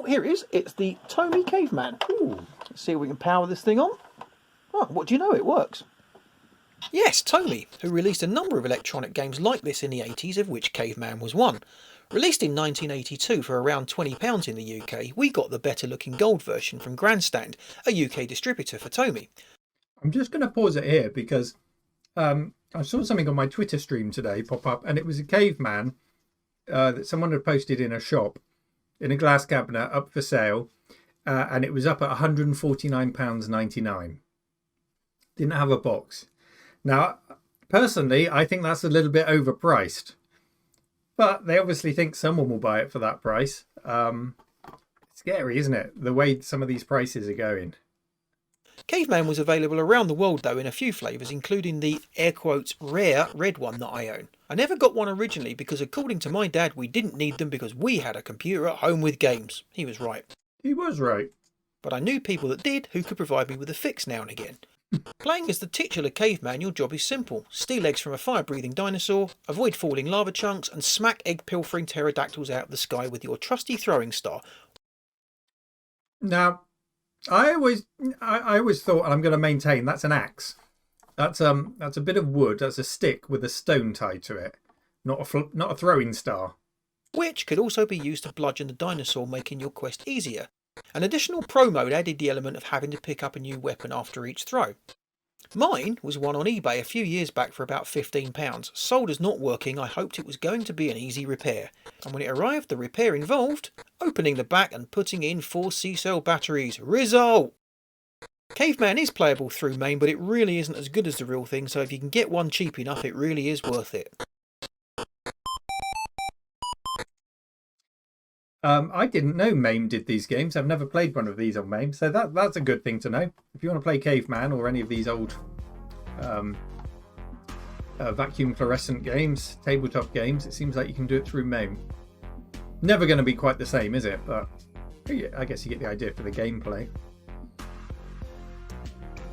here it is. It's the Tomy Caveman. Ooh. Let's see if we can power this thing on. Oh, what do you know? It works. Yes, Tomy, who released a number of electronic games like this in the 80s, of which Caveman was one. Released in 1982 for around £20 in the UK, we got the better looking gold version from Grandstand, a UK distributor for Tomy. I'm just going to pause it here because I saw something on my Twitter stream today pop up, and it was a Caveman that someone had posted in a shop in a glass cabinet up for sale, and it was up at £149.99. Didn't have a box. Now, personally, I think that's a little bit overpriced. But they obviously think someone will buy it for that price. Scary, isn't it? The way some of these prices are going. Caveman was available around the world though in a few flavours, including the air quotes rare red one that I own. I never got one originally because according to my dad we didn't need them because we had a computer at home with games. He was right. He was right. But I knew people that did who could provide me with a fix now and again. Playing as the titular Caveman, your job is simple. Steal eggs from a fire-breathing dinosaur, avoid falling lava chunks, and smack egg-pilfering pterodactyls out of the sky with your trusty throwing star. Now, I always thought, and I'm going to maintain, that's an axe. That's a bit of wood. That's a stick with a stone tied to it, not a throwing star. Which could also be used to bludgeon the dinosaur, making your quest easier. An additional pro mode added the element of having to pick up a new weapon after each throw. Mine was one on eBay a few years back for about £15. Sold as not working, I hoped it was going to be an easy repair. And when it arrived, the repair involved opening the back and putting in 4 C-cell batteries. Result! Caveman is playable through MAME, but it really isn't as good as the real thing, so if you can get one cheap enough, it really is worth it. I didn't know MAME did these games. I've never played one of these on MAME, so that's a good thing to know. If you want to play Caveman or any of these old vacuum fluorescent games, tabletop games, it seems like you can do it through MAME. Never going to be quite the same, is it? But yeah, I guess you get the idea for the gameplay.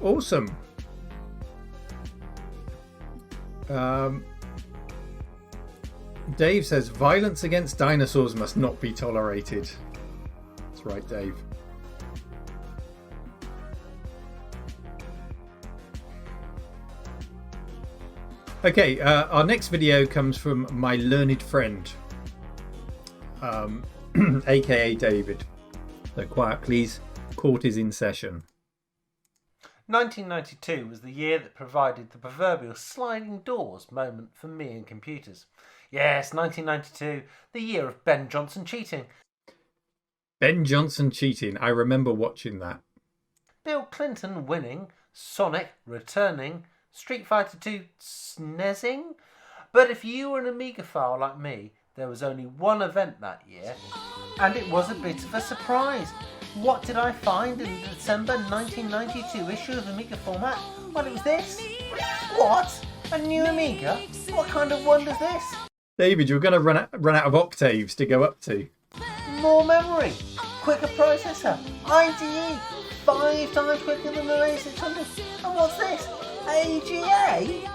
Awesome. Dave says, violence against dinosaurs must not be tolerated. That's right, Dave. Okay, our next video comes from my learned friend, aka David. So quiet, please. Court is in session. 1992 was the year that provided the proverbial sliding doors moment for me and computers. Yes, 1992, the year of Ben Johnson cheating. Ben Johnson cheating. I remember watching that. Bill Clinton winning, Sonic returning, Street Fighter 2 snezzing. But if you were an Amiga file like me, there was only one event that year, and it was a bit of a surprise. What did I find in the December 1992 issue of Amiga Format? Well, it was this. What? A new Amiga? What kind of wonder's this? David, you're going to run out of octaves to go up to. More memory, quicker processor, IDE, 5 times quicker than the A600. And what's this? AGA?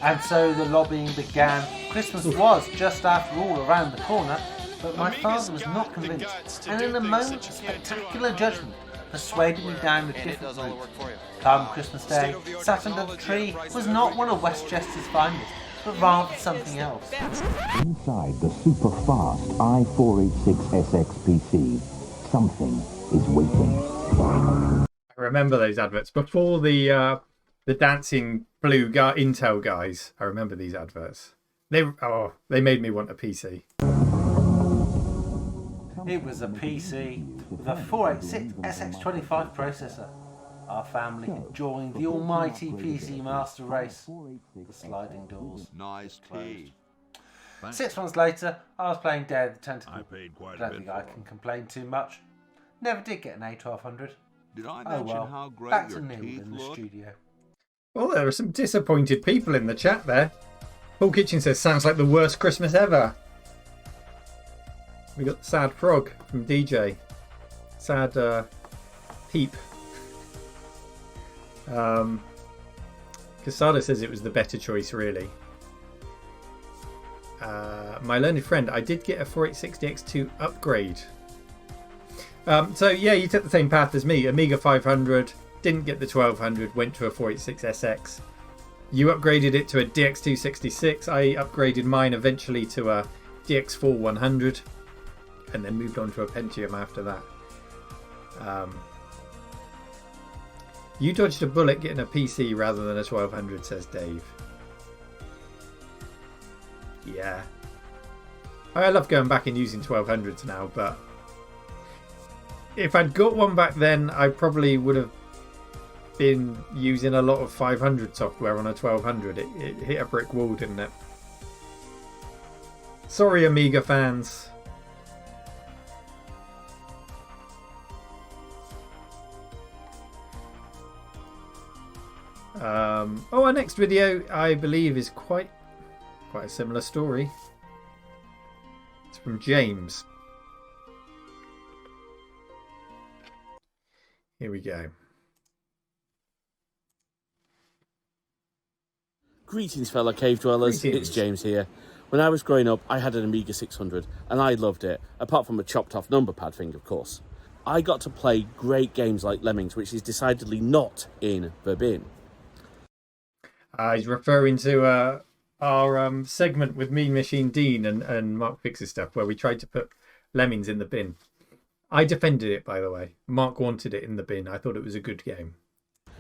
And so the lobbying began. Christmas was just after all around the corner, but my father was not convinced, and in a moment of spectacular judgment persuaded me down a different route. Come Christmas Day, sat under the tree was not one of Westchester's finest, but rather something else. Inside the super fast i486SX PC, something is waiting. I remember those adverts before the dancing blue Intel guys. I remember these adverts. They made me want a PC. It was a PC with a 486 SX25 processor. Our family enjoying the almighty PC master race. The sliding doors. Nice tea. 6 months later, I was playing Day of the Tentacle. I paid quite I a don't bit think I for can complain too much. Never did get an A1200. Did I Oh mention well, how great back to your Neil teeth in the look? studio. Well, there are some disappointed people in the chat there. Paul Kitchen says, sounds like the worst Christmas ever. We got Sad Frog from DJ. Sad Peep. Casado says it was the better choice, really. My learned friend, I did get a 486DX2 upgrade. So yeah, you took the same path as me. Amiga 500, didn't get the 1200, went to a 486SX. You upgraded it to a DX266. I upgraded mine eventually to a DX4 100, and then moved on to a Pentium after that. You dodged a bullet getting a PC rather than a 1200, says Dave. Yeah. I love going back and using 1200s now, but if I'd got one back then, I probably would have been using a lot of 500 software on a 1200. It hit a brick wall, didn't it? Sorry, Amiga fans. Our next video, I believe, is quite a similar story. It's from James. Here we go. Greetings, fellow cave dwellers. Greetings. It's James here. When I was growing up, I had an Amiga 600, and I loved it, apart from a chopped-off number pad thing, of course. I got to play great games like Lemmings, which is decidedly not in the bin. He's referring to our segment with Mean Machine Dean and Mark Fix's stuff, where we tried to put Lemmings in the bin. I defended it, by the way. Mark wanted it in the bin. I thought it was a good game.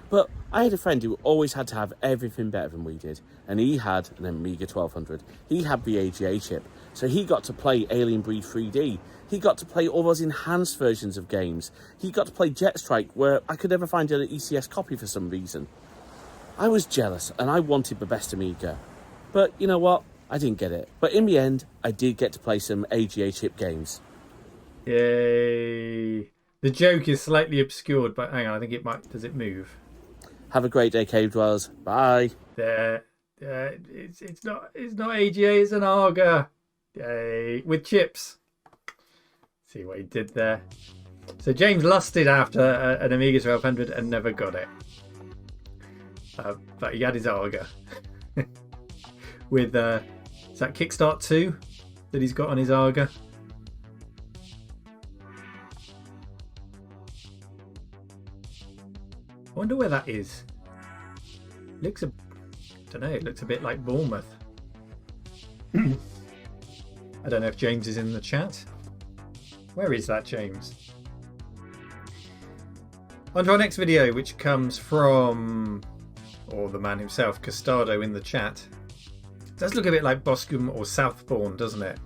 But I had a friend who always had to have everything better than we did, and he had an Amiga 1200. He had the AGA chip, so he got to play Alien Breed 3D. He got to play all those enhanced versions of games. He got to play Jet Strike, where I could never find an ECS copy for some reason. I was jealous, and I wanted the best Amiga. But you know what? I didn't get it. But in the end, I did get to play some AGA chip games. Yay! The joke is slightly obscured, but hang on, I think it might. Does it move? Have a great day, cave dwellers. Bye. There. It's not AGA. It's an AGA. Yay! With chips. See what he did there. So James lusted after an Amiga 1200 and never got it. But he had his AGA. With is that Kickstart 2 that he's got on his AGA? I wonder where that is. Looks don't know, it looks a bit like Bournemouth. I don't know if James is in the chat. Where is that, James? On to our next video, which comes from, or the man himself, Custado in the chat. It does look a bit like Boscombe or Southbourne, doesn't it?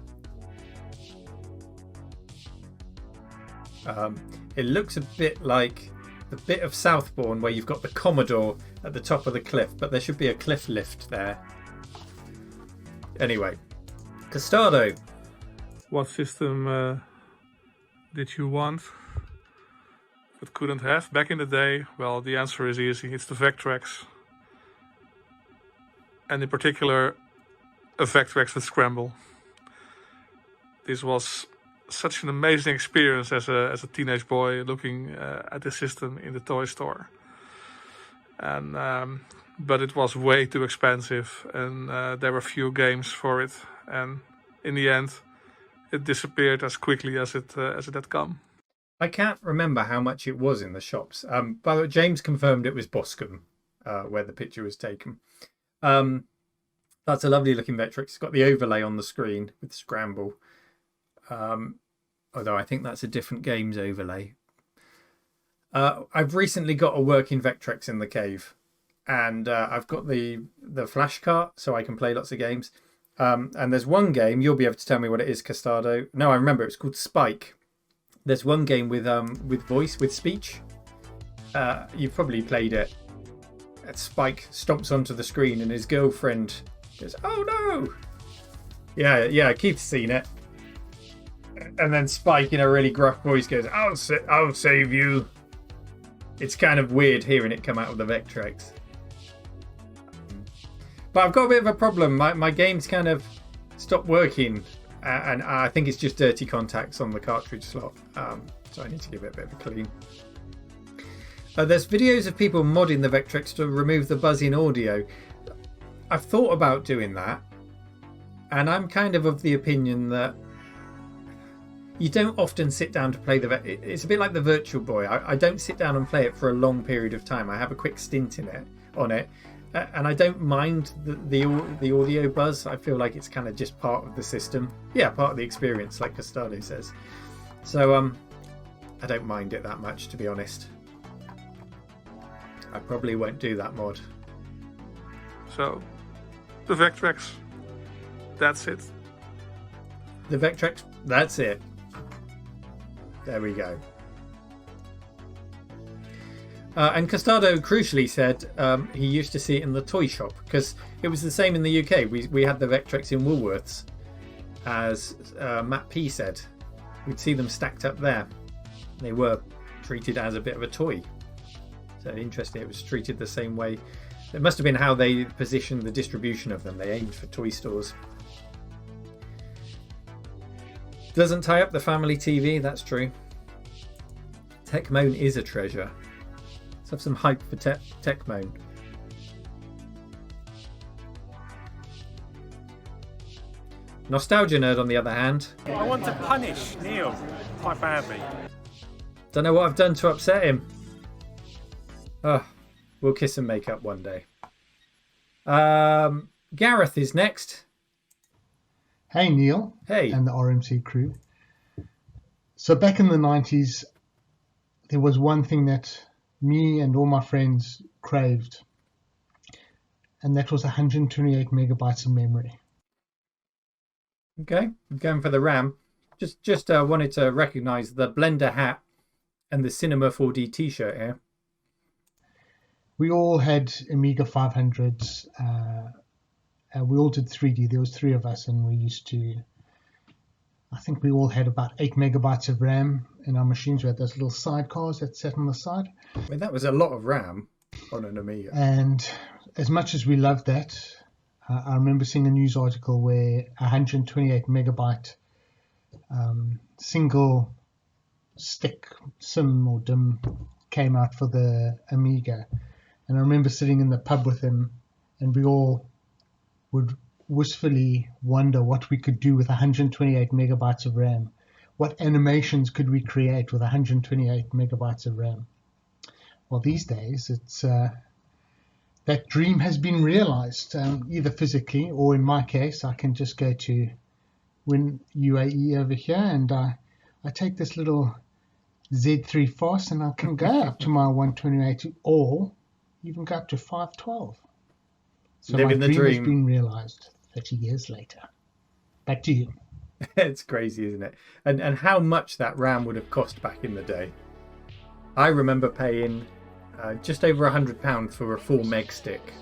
It looks a bit like the bit of Southbourne where you've got the Commodore at the top of the cliff, but there should be a cliff lift there. Anyway, Custado. What system did you want but couldn't have back in the day? Well, the answer is easy. It's the Vectrex. and in particular a Vectrex with Scramble. This was such an amazing experience as a teenage boy looking at the system in the toy store. And but it was way too expensive, and there were few games for it. And in the end, it disappeared as quickly as it had come. I can't remember how much it was in the shops. By the way, James confirmed it was Boscombe, where the picture was taken. That's a lovely looking Vectrex. It's got the overlay on the screen with Scramble. Although I think that's a different game's overlay. I've recently got a working Vectrex in the cave, and I've got the flash cart so I can play lots of games. And there's one game, you'll be able to tell me what it is, Castado. No, I remember, it's called Spike. There's one game with voice, with speech. You've probably played it. Spike stomps onto the screen and his girlfriend goes, "Oh no!" Yeah, Keith's seen it. And then Spike, in a really gruff voice, goes, I'll save you." It's kind of weird hearing it come out of the Vectrex. But I've got a bit of a problem. My game's kind of stopped working, and I think it's just dirty contacts on the cartridge slot. So I need to give it a bit of a clean. There's videos of people modding the Vectrex to remove the buzzing audio. I've thought about doing that, and I'm kind of the opinion that you don't often sit down to play it's a bit like the Virtual Boy. I don't sit down and play it for a long period of time. I have a quick stint on it, and I don't mind the audio buzz. I feel like it's kind of just part of the system. Yeah, part of the experience, like Castado says. So I don't mind it that much, to be honest. I probably won't do that mod. So, the Vectrex, that's it. The Vectrex, that's it. There we go. And Castado crucially said he used to see it in the toy shop, because it was the same in the UK. We had the Vectrex in Woolworths, as Matt P said. We'd see them stacked up there. They were treated as a bit of a toy. So interesting, it was treated the same way. It must have been how they positioned the distribution of them. They aimed for toy stores. Doesn't tie up the family TV, that's true. Techmoan is a treasure. Let's have some hype for Techmoan. Nostalgia Nerd, on the other hand. I want to punish Neil quite badly. Don't know what I've done to upset him. Oh, we'll kiss and make up one day. Gareth is next. Hey Neil. Hey. And the RMC crew. So back in the 90s, there was one thing that me and all my friends craved, and that was 128 megabytes of memory. Okay, I'm going for the RAM. Just wanted to recognise the Blender hat and the Cinema 4D t-shirt here. We all had Amiga 500s. We all did 3D. There was 3 of us, and we used to... I think we all had about 8 megabytes of RAM in our machines. We had those little sidecars that sat on the side. I mean, that was a lot of RAM on an Amiga. And as much as we loved that, I remember seeing a news article where 128 megabyte single stick sim or DIM came out for the Amiga. And I remember sitting in the pub with him, and we all would wistfully wonder what we could do with 128 megabytes of RAM. What animations could we create with 128 megabytes of RAM? Well, these days, it's that dream has been realized, either physically or, in my case, I can just go to Win UAE over here, and I take this little Z3 Fast, and I can go up to my 128 or even go up to 512. So Living my the dream has dream. been realized 30 years later. Back to you. It's crazy, isn't it? And how much that RAM would have cost back in the day. I remember paying just over £100 for a 4 meg stick.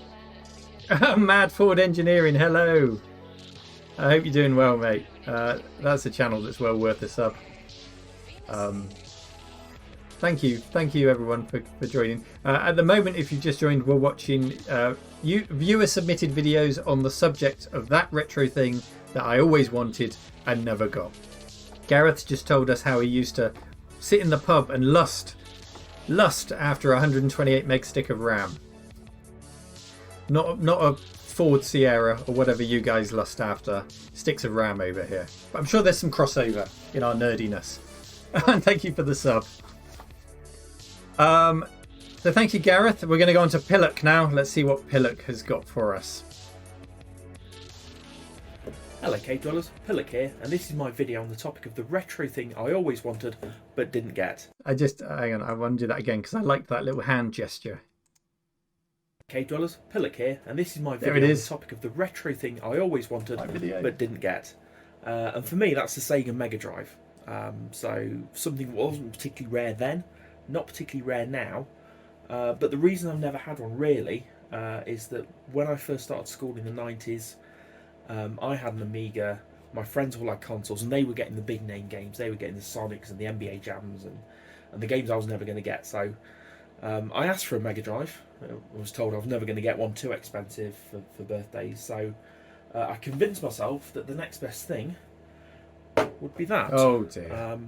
Mad Ford Engineering, hello. I hope you're doing well, mate. That's a channel that's well worth a sub. Thank you everyone for joining. At the moment, if you've just joined, we're watching viewer submitted videos on the subject of that retro thing that I always wanted and never got. Gareth just told us how he used to sit in the pub and lust after a 128 meg stick of RAM. Not a Ford Sierra or whatever you guys lust after. Sticks of RAM over here. But I'm sure there's some crossover in our nerdiness. And thank you for the sub. So thank you, Gareth. We're going to go on to Pillock now. Let's see what Pillock has got for us. Hello Cave Dwellers, Pillock here, and this is my video on the topic of the retro thing I always wanted but didn't get. Hang on, I want to do that again because I liked that little hand gesture. Cave Dwellers, Pillock here, and this is my video on the topic of the retro thing I always wanted but didn't get. And for me, that's the Sega Mega Drive. So something that wasn't particularly rare then, not particularly rare now. But the reason I've never had one really is that when I first started school in the 90s, I had an Amiga, my friends all had consoles, and they were getting the big name games. They were getting the Sonics and the NBA Jams and the games I was never going to get. So I asked for a Mega Drive. I was told I was never going to get one, too expensive for birthdays. So I convinced myself that the next best thing would be that. Oh dear.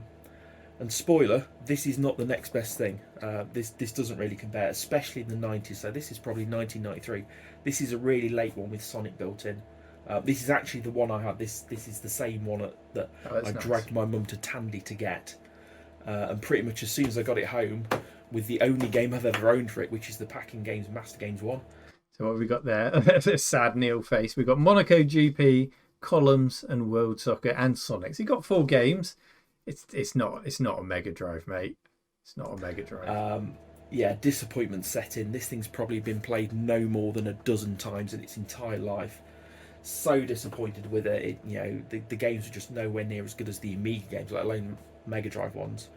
And spoiler, this is not the next best thing. This doesn't really compare, especially in the 90s. So this is probably 1993. This is a really late one with Sonic built in. This is actually the one I had. This is the same one that I dragged my mum to Tandy to get. And pretty much as soon as I got it home, with the only game I've ever owned for it, which is the Packing Games Master Games 1. So what have we got there? A sad Neil face. We've got Monaco GP, Columns, and World Soccer, and Sonics. You've got 4 games. It's not a Mega Drive, mate. It's not a Mega Drive. Yeah, disappointment set in. This thing's probably been played no more than a dozen times in its entire life. So disappointed with it. The games are just nowhere near as good as the Amiga games, let alone Mega Drive ones.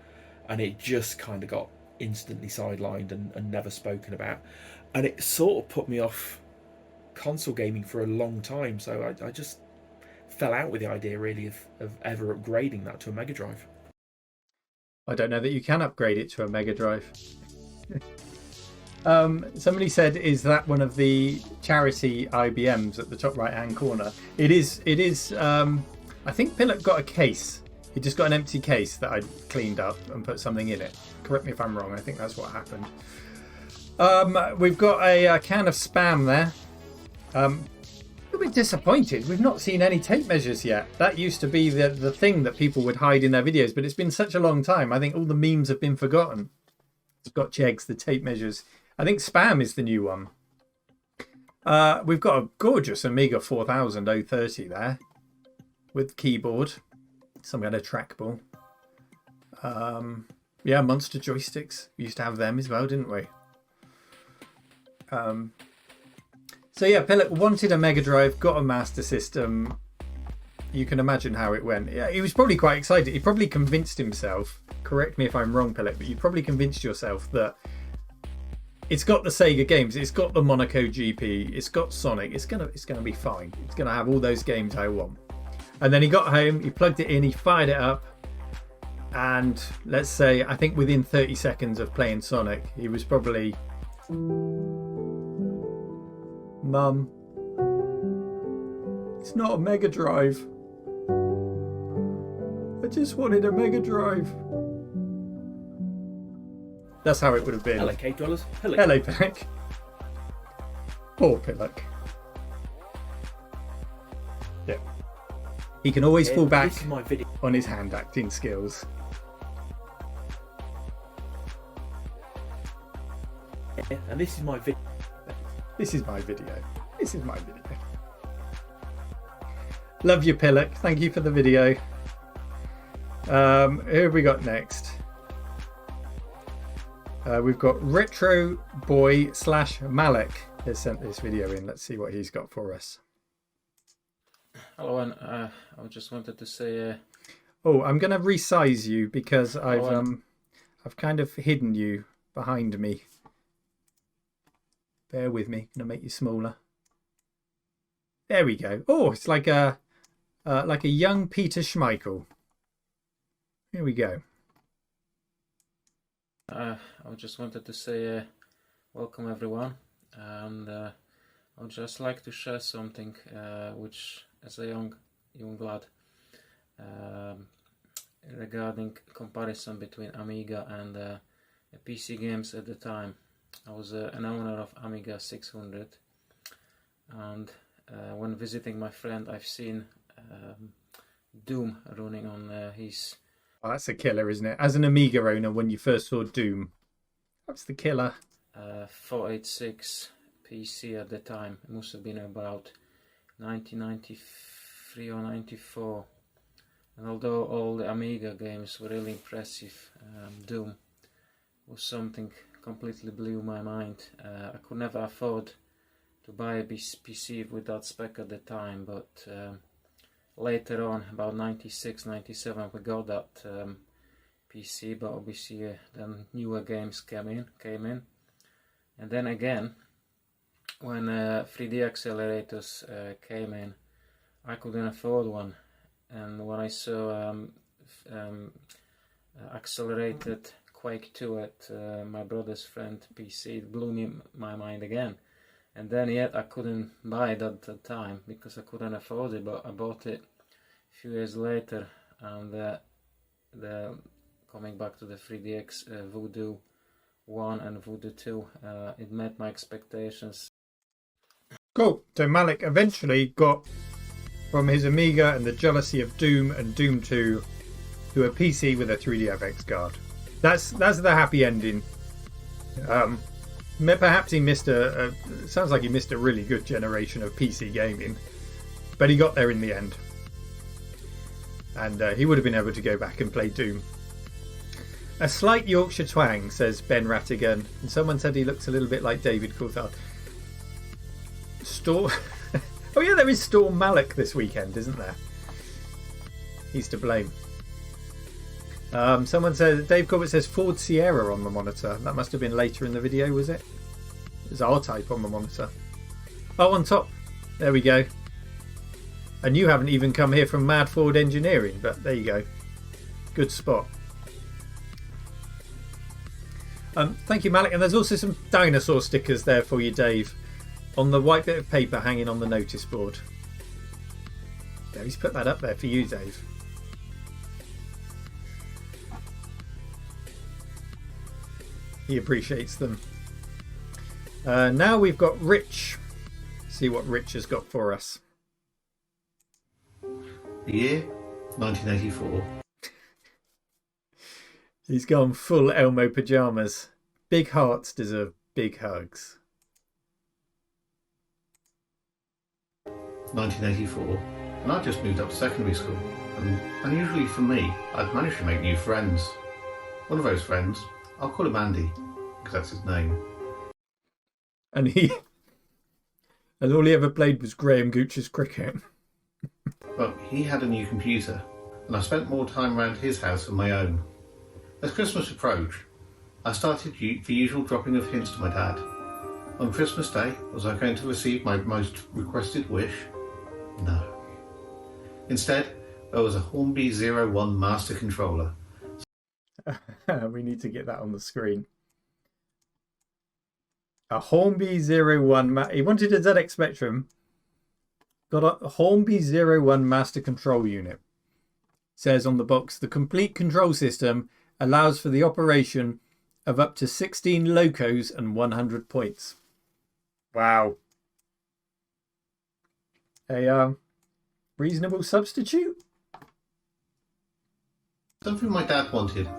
And it just kind of got instantly sidelined and never spoken about. And it sort of put me off console gaming for a long time. So I just fell out with the idea really of ever upgrading that to a Mega Drive. I don't know that you can upgrade it to a Mega Drive. Somebody said, is that one of the charity IBMs at the top right hand corner? It is. I think Pillock got a case. He just got an empty case that I cleaned up and put something in it. Correct me if I'm wrong. I think that's what happened. We've got a can of Spam there. A bit disappointed. We've not seen any tape measures yet. That used to be the thing that people would hide in their videos, but it's been such a long time. I think all the memes have been forgotten. Scotch eggs, the tape measures. I think Spam is the new one. We've got a gorgeous Amiga 4000 030 there with keyboard, some kind of trackball. Yeah, monster joysticks. We used to have them as well, didn't we? So yeah, Pillock wanted a Mega Drive, got a Master System. You can imagine how it went. Yeah, he was probably quite excited. He probably convinced himself, correct me if I'm wrong, Pillock, but you probably convinced yourself that it's got the Sega games, it's got the Monaco GP, it's got Sonic, it's gonna be fine. It's gonna have all those games I want. And then he got home, he plugged it in, he fired it up, and let's say, I think within 30 seconds of playing Sonic, he was probably, Mum, it's not a Mega Drive. I just wanted a Mega Drive. That's how it would have been. Hello, Cave Dwellers. Hello, Pillock. Poor Pillock. Yeah. He can always fall back on his hand acting skills. And this is my video. This is my video. This is my video. Love you, Pillock. Thank you for the video. Who have we got next? We've got Retro Boy / Malik has sent this video in. Let's see what he's got for us. Hello, and I just wanted to say. Oh, I'm going to resize you because I've kind of hidden you behind me. Bear with me. I'm going to make you smaller. There we go. Oh, it's like a young Peter Schmeichel. Here we go. I just wanted to say welcome everyone, and I would just like to share something which, as a young lad, regarding comparison between Amiga and PC games at the time. I was an owner of Amiga 600, and when visiting my friend, I've seen Doom running on his. Oh, that's a killer, isn't it? As an Amiga owner, when you first saw Doom, what's the killer? 486 PC at the time. It must have been about 1993 or 94. And although all the Amiga games were really impressive, Doom was something completely blew my mind. I could never afford to buy a PC with that spec at the time, but later on, about 96, 97, we got that PC, but obviously then newer games came in. And then again, when 3D accelerators came in, I couldn't afford one. And when I saw accelerated Quake 2 at my brother's friend PC, it blew my mind again. And then yet I couldn't buy it at the time because I couldn't afford it, but I bought it a few years later, and the coming back to the 3DX Voodoo 1 and Voodoo 2, it met my expectations. Cool. So Malik eventually got from his Amiga and the jealousy of Doom and Doom 2 to a PC with a 3DFX card. That's the happy ending. Perhaps he missed sounds like he missed a really good generation of PC gaming, but he got there in the end, and he would have been able to go back and play Doom. A slight Yorkshire twang, says Ben Rattigan, and someone said he looks a little bit like David Coulthard. Oh yeah, there is Storm Malik this weekend, isn't there? He's to blame. Someone says, Dave Corbett says Ford Sierra on the monitor. That must have been later in the video, was it? There's R-Type on the monitor. Oh, on top. There we go. And you haven't even come here from Mad Ford Engineering, but there you go. Good spot. Thank you, Malik. And there's also some dinosaur stickers there for you, Dave, on the white bit of paper hanging on the notice board. Yeah, he's put that up there for you, Dave. He appreciates them. Now we've got Rich. See what Rich has got for us. The year 1984. He's gone full Elmo pyjamas. Big hearts deserve big hugs. 1984, and I just moved up to secondary school, and unusually for me, I'd managed to make new friends. One of those friends, I'll call him Andy, because that's his name. And all he ever played was Graham Gooch's cricket. But he had a new computer, and I spent more time around his house than my own. As Christmas approached, I started the usual dropping of hints to my dad. On Christmas Day, was I going to receive my most requested wish? No. Instead, there was a Hornby 01 Master Controller. We need to get that on the screen. A Hornby 01... He wanted a ZX Spectrum. Got a Hornby 01 Master Control Unit. Says on the box, the complete control system allows for the operation of up to 16 locos and 100 points. Wow. A reasonable substitute? Something my dad wanted.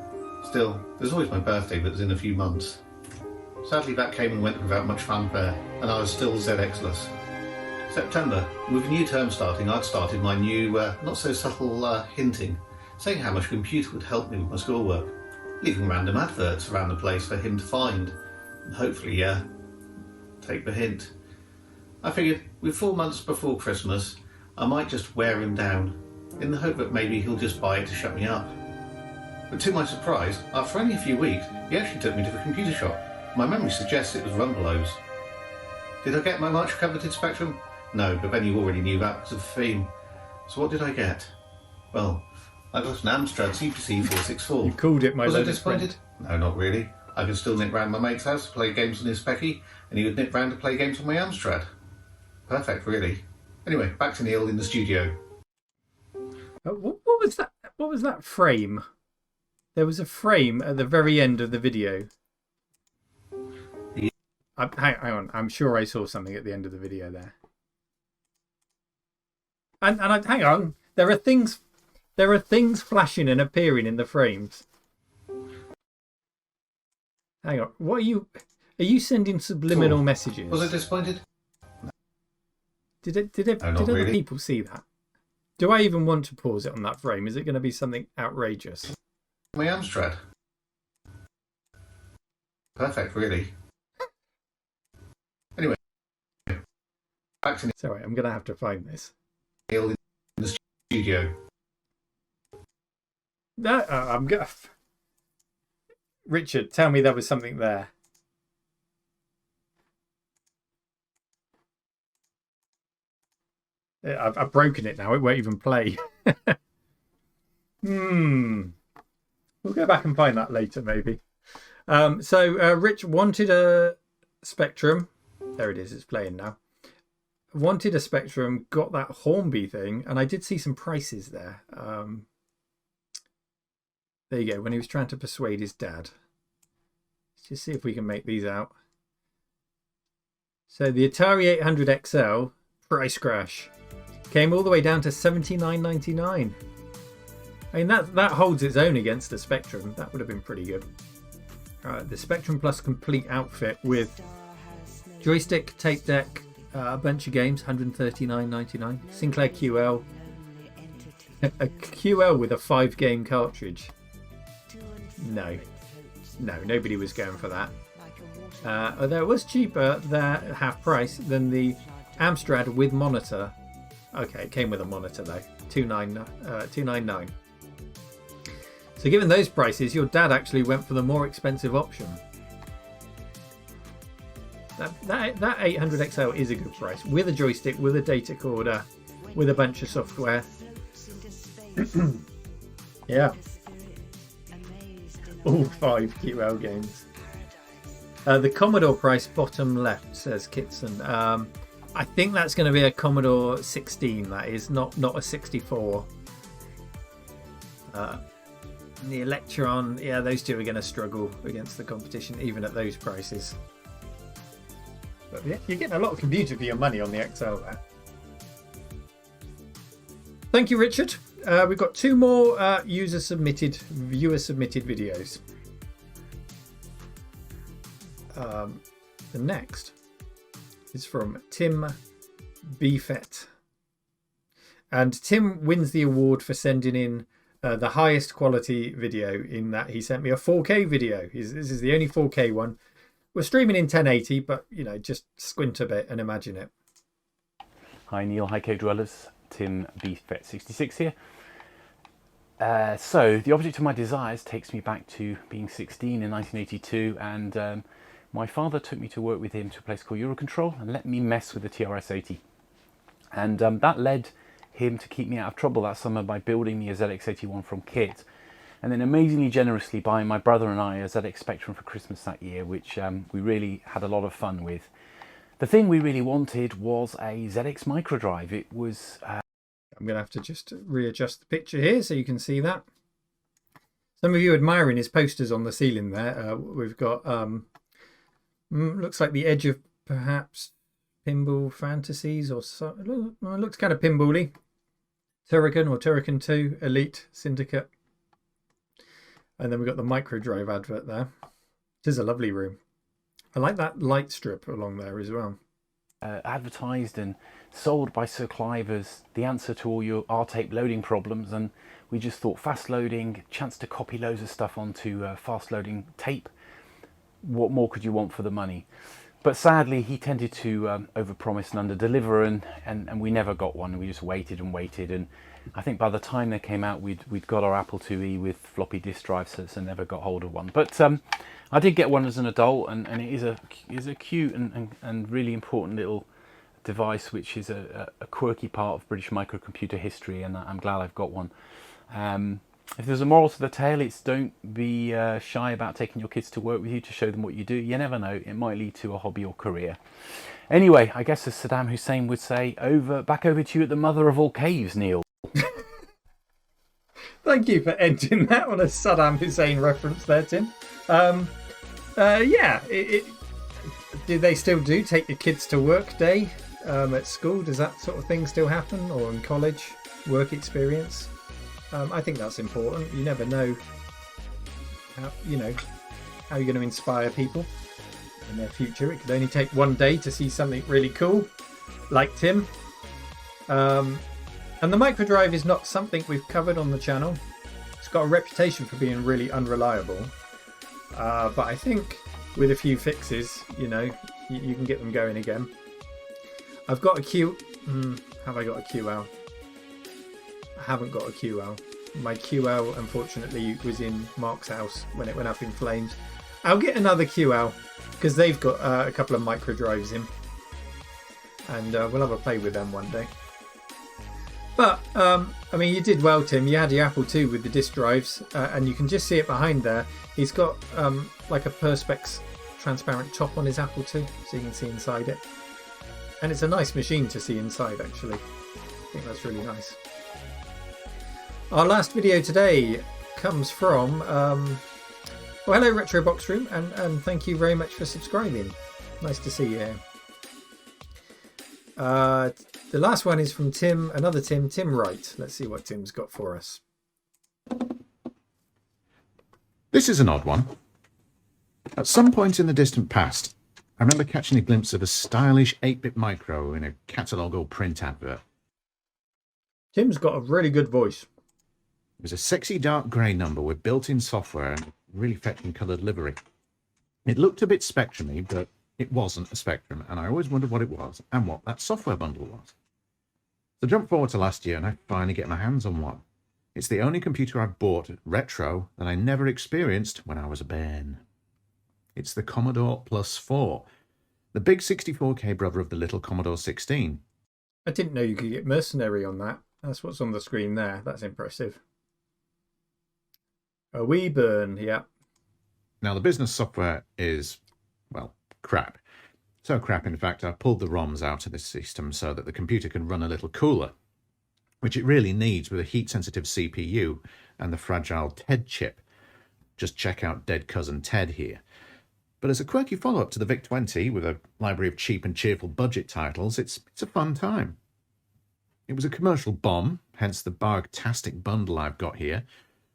Still, there's always my birthday that's in a few months. Sadly, that came and went without much fanfare, and I was still ZX-less. September, with a new term starting, I'd started my new, not so subtle hinting, saying how much a computer would help me with my schoolwork, leaving random adverts around the place for him to find, and hopefully, take the hint. I figured, with 4 months before Christmas, I might just wear him down, in the hope that maybe he'll just buy it to shut me up. But to my surprise, after only a few weeks, he actually took me to the computer shop. My memory suggests it was Rumbelows. Did I get my much coveted Spectrum? No, but then you already knew that because of the theme. So what did I get? Well, I got an Amstrad CPC 464. You called it, my Was I loaded disappointed? friend. No, not really. I could still nip round my mate's house to play games on his Specky, and he would nip round to play games on my Amstrad. Perfect, really. Anyway, back to Neil in the studio. What was that? What was that frame? There was a frame at the very end of the video. Hang on, I'm sure I saw something at the end of the video there. Hang on, there are things flashing and appearing in the frames. Hang on, what are you sending subliminal messages? Was I disappointed? Did other really. people see that? Do I even want to pause it on that frame? Is it going to be something outrageous? My Amstrad. Perfect, really. Anyway, back to Sorry, I'm going to have to find this. Neil in the studio. No, I'm going. Richard, tell me there was something there. I've broken it now. It won't even play. We'll go back and find that later, maybe. So Rich wanted a Spectrum. There it is. It's playing now. Wanted a Spectrum. Got that Hornby thing, and I did see some prices there. There you go. When he was trying to persuade his dad. Let's just see if we can make these out. So the Atari 800 XL price crash came all the way down to $79.99. I mean, that holds its own against the Spectrum. That would have been pretty good. The Spectrum Plus complete outfit with joystick, tape deck, a bunch of games, $139.99. Sinclair QL. A QL with a 5-game cartridge. No, nobody was going for that. Although it was cheaper, that half price, than the Amstrad with monitor. Okay, it came with a monitor though, $299. So given those prices, your dad actually went for the more expensive option. That 800 XL is a good price, with a joystick, with a data recorder, with a bunch of software. Yeah. All 5 QL games. The Commodore price bottom left, says Kitson. I think that's going to be a Commodore 16. That is not a 64. The Electron, yeah, those two are going to struggle against the competition, even at those prices. But yeah, you're getting a lot of computer for your money on the XL there. Thank you, Richard. We've got 2 more viewer-submitted videos. The next is from Tim Beefett. And Tim wins the award for sending in the highest quality video, in that he sent me a 4K video. This is the only 4K one. We're streaming in 1080, but, you know, just squint a bit and imagine it. Hi Neil, hi Cave Dwellers. Tim Beefett66 here. So, the object of my desires takes me back to being 16 in 1982, and my father took me to work with him to a place called Eurocontrol and let me mess with the TRS-80. And that led him to keep me out of trouble that summer by building me a ZX81 from kit. And then amazingly generously buying my brother and I a ZX Spectrum for Christmas that year, which we really had a lot of fun with. The thing we really wanted was a ZX Microdrive. It was... I'm going to have to just readjust the picture here so you can see that. Some of you admiring his posters on the ceiling there. We've got... looks like the Edge of perhaps Pinball Fantasies, or so. It looks kind of pinball-y. Turrican or Turrican 2, Elite, Syndicate. And then we've got the Microdrive advert there. It is a lovely room. I like that light strip along there as well. Advertised and sold by Sir Clive as the answer to all your R-tape loading problems, and we just thought fast loading, chance to copy loads of stuff onto fast loading tape. What more could you want for the money? But sadly, he tended to overpromise and under-deliver, and we never got one. We just waited and waited, and I think by the time they came out, we'd got our Apple IIe with floppy disk drives, so never got hold of one. But I did get one as an adult, and it is a cute and really important little device, which is a quirky part of British microcomputer history, and I'm glad I've got one. If there's a moral to the tale, it's don't be shy about taking your kids to work with you to show them what you do. You never know, it might lead to a hobby or career. Anyway, I guess as Saddam Hussein would say, back over to you at the mother of all caves, Neil. Thank you for ending that on a Saddam Hussein reference there, Tim. Yeah, do they still do take your kids to work day at school? Does that sort of thing still happen? Or in college, work experience? I think that's important. You never know how you're going to inspire people in their future. It could only take one day to see something really cool, like Tim. And the microdrive is not something we've covered on the channel. It's got a reputation for being really unreliable. But I think with a few fixes, you can get them going again. I've got a Q. Have I got a QL? I haven't got a QL. My QL, unfortunately, was in Mark's house when it went up in flames. I'll get another QL because they've got a couple of microdrives in. And we'll have a play with them one day. But, I mean, you did well, Tim. You had your Apple II with the disk drives, and you can just see it behind there. He's got like a Perspex transparent top on his Apple II, so you can see inside it. And it's a nice machine to see inside, actually. I think that's really nice. Our last video today comes from... well, hello, Retro Box Room, and thank you very much for subscribing. Nice to see you here. The last one is from Tim, another Tim Wright. Let's see what Tim's got for us. This is an odd one. At some point in the distant past, I remember catching a glimpse of a stylish 8-bit micro in a catalogue or print advert. Tim's got a really good voice. It was a sexy dark grey number with built-in software and really fetching coloured livery. It looked a bit Spectrum-y, but it wasn't a Spectrum, and I always wondered what it was and what that software bundle was. So jump forward to last year and I finally get my hands on one. It's the only computer I've bought retro that I never experienced when I was a bairn. It's the Commodore Plus 4, the big 64K brother of the little Commodore 16. I didn't know you could get Mercenary on that. That's what's on the screen there. That's impressive. A wee burn, yeah. Now the business software is, well, crap. So crap, in fact, I pulled the ROMs out of this system so that the computer can run a little cooler, which it really needs with a heat-sensitive CPU and the fragile TED chip. Just check out Dead Cousin Ted here. But as a quirky follow-up to the VIC-20 with a library of cheap and cheerful budget titles, it's a fun time. It was a commercial bomb, hence the Barg-tastic bundle I've got here,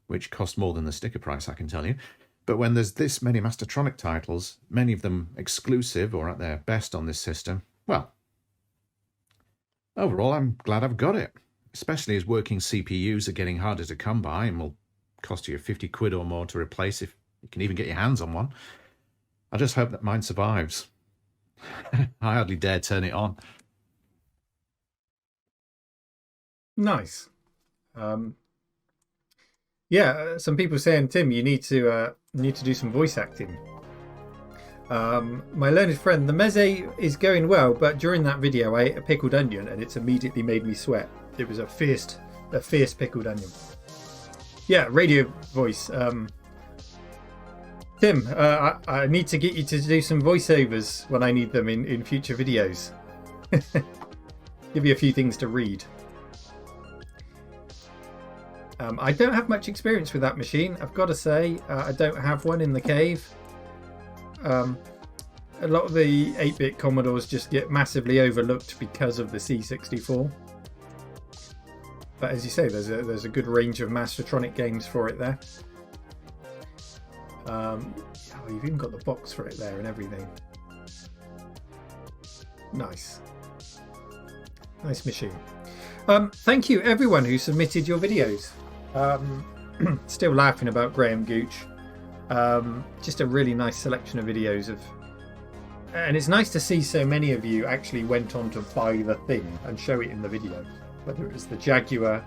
which cost more than the sticker price, I can tell you. But when there's this many Mastertronic titles, many of them exclusive or at their best on this system, well, overall I'm glad I've got it, especially as working CPUs are getting harder to come by and will cost you 50 quid or more to replace if you can even get your hands on one. I just hope that mine survives. I hardly dare turn it on. Nice. Yeah, some people saying, Tim, you need to do some voice acting. My learned friend, the meze is going well, but during that video I ate a pickled onion and it's immediately made me sweat. It was a fierce pickled onion. Yeah, radio voice. Tim, I need to get you to do some voiceovers when I need them in future videos. Give you a few things to read. I don't have much experience with that machine, I've got to say. I don't have one in the cave. A lot of the 8-bit Commodores just get massively overlooked because of the C64. But as you say, there's a good range of Mastertronic games for it there. Oh, you've even got the box for it there and everything. Nice. Nice machine. Thank you everyone who submitted your videos. Still laughing about Graham Gooch. Just a really nice selection of videos and it's nice to see so many of you actually went on to buy the thing and show it in the video, whether it was the Jaguar,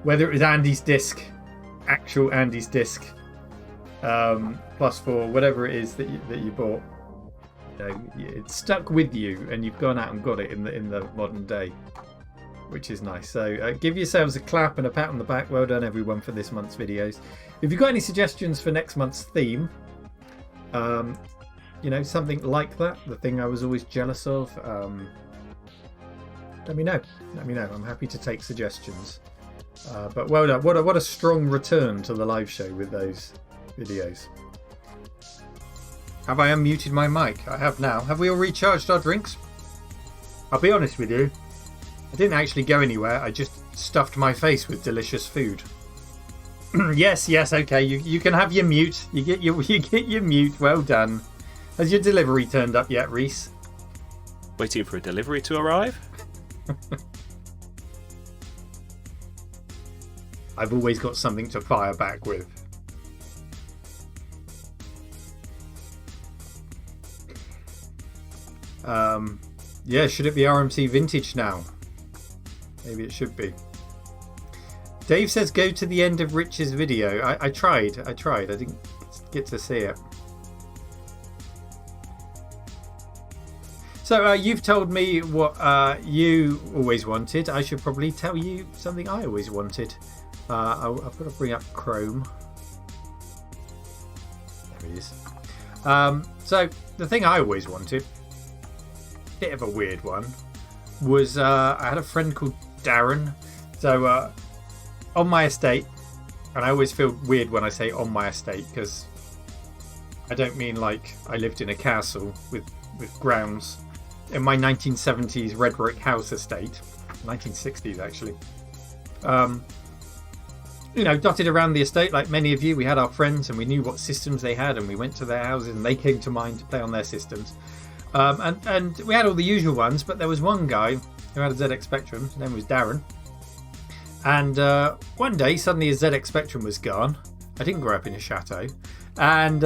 whether it was Andy's disc, actual Andy's disc, plus 4, whatever it is that you bought. You know, it stuck with you and you've gone out and got it in the modern day. which is nice. So give yourselves a clap and a pat on the back. Well done, everyone, for this month's videos. If you've got any suggestions for next month's theme, you know, something like that, the thing I was always jealous of, let me know. Let me know. I'm happy to take suggestions. But well done. What a strong return to the live show with those videos. Have I unmuted my mic? I have now. Have we all recharged our drinks? I'll be honest with you. I didn't actually go anywhere. I just stuffed my face with delicious food. Yes, okay. You can have your mute. You get your mute. Well done. Has your delivery turned up yet, Reese? Waiting for a delivery to arrive? I've always got something to fire back with. Yeah, should it be RMC Vintage now? Maybe it should be. Dave says go to the end of Rich's video. I tried. I didn't get to see it. So you've told me what you always wanted. I should probably tell you something I always wanted. I've got to bring up Chrome. There he is. So the thing I always wanted, bit of a weird one, was I had a friend called Darren. So on my estate, and I always feel weird when I say on my estate because I don't mean like I lived in a castle with grounds. In my 1970s red brick house estate, 1960s actually. You know, dotted around the estate like many of you, we had our friends and we knew what systems they had and we went to their houses and they came to mine to play on their systems. And we had all the usual ones, but there was one guy who had a ZX Spectrum. His name was Darren. And one day, suddenly his ZX Spectrum was gone. I didn't grow up in a chateau. And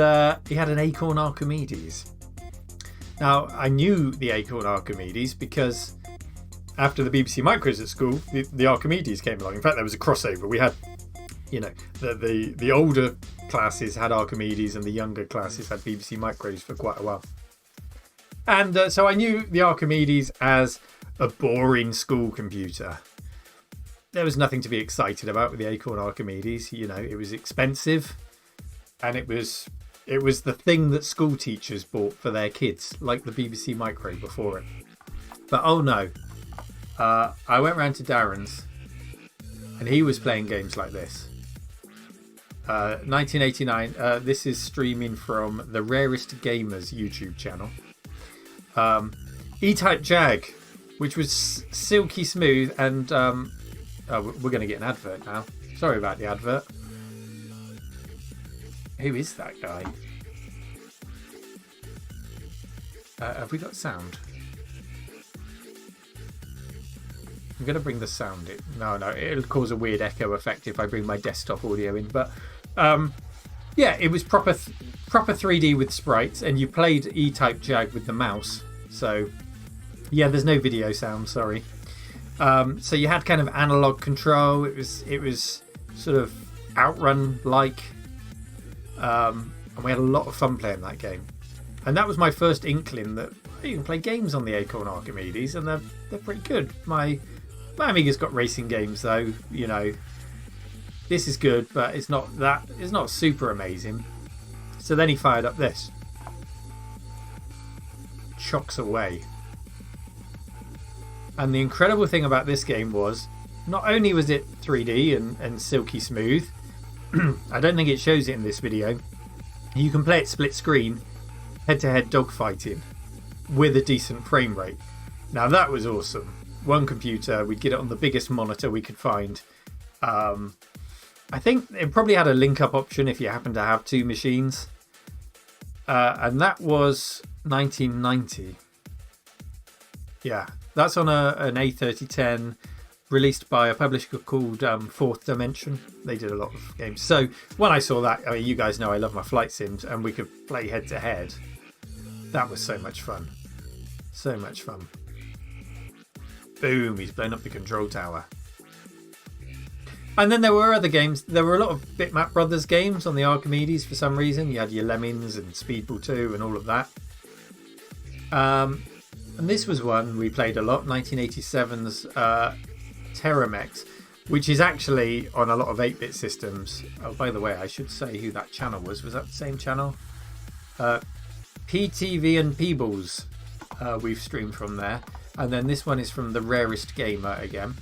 he had an Acorn Archimedes. Now, I knew the Acorn Archimedes because after the BBC Micros at school, the Archimedes came along. In fact, there was a crossover. We had, you know, the older classes had Archimedes and the younger classes had BBC Micros for quite a while. And so I knew the Archimedes as a boring school computer. There was nothing to be excited about with the Acorn Archimedes. You know, it was expensive and it was the thing that school teachers bought for their kids, like the BBC Micro before it. But oh no, I went round to Darren's and he was playing games like this. 1989, this is streaming from the Rarest Gamers YouTube channel. E-Type Jag, which was silky smooth and we're going to get an advert now. Sorry about the advert. Who is that guy? Have we got sound? I'm going to bring the sound in. No, it'll cause a weird echo effect if I bring my desktop audio in. But yeah, it was proper 3D with sprites, and you played E-Type Jag with the mouse. So yeah, there's no video sound. Sorry. So you had kind of analog control. It was sort of Outrun like. And we had a lot of fun playing that game. And that was my first inkling that you can play games on the Acorn Archimedes, and they're pretty good. My Amiga's got racing games though, you know. This is good, but it's not super amazing. So then he fired up this. Chocks away. And the incredible thing about this game was, not only was it 3D and silky smooth, I don't think it shows it in this video, you can play it split screen, head-to-head dogfighting with a decent frame rate. Now that was awesome. One computer, we'd get it on the biggest monitor we could find. I think it probably had a link-up option if you happen to have two machines. And that was 1990. Yeah, that's on an A3010 released by a publisher called Fourth Dimension. They did a lot of games. So when I saw that, I mean, you guys know I love my flight sims, and we could play head to head. That was so much fun. So much fun. Boom, he's blown up the control tower. And then there were other games. There were a lot of Bitmap Brothers games on the Archimedes for some reason. You had your Lemmings and Speedball 2 and all of that. And this was one we played a lot, 1987's Terramex, which is actually on a lot of 8-bit systems. Oh, by the way, I should say who that channel was. Was that the same channel? PTV and Peebles. We've streamed from there. And then this one is from The Rarest Gamer again.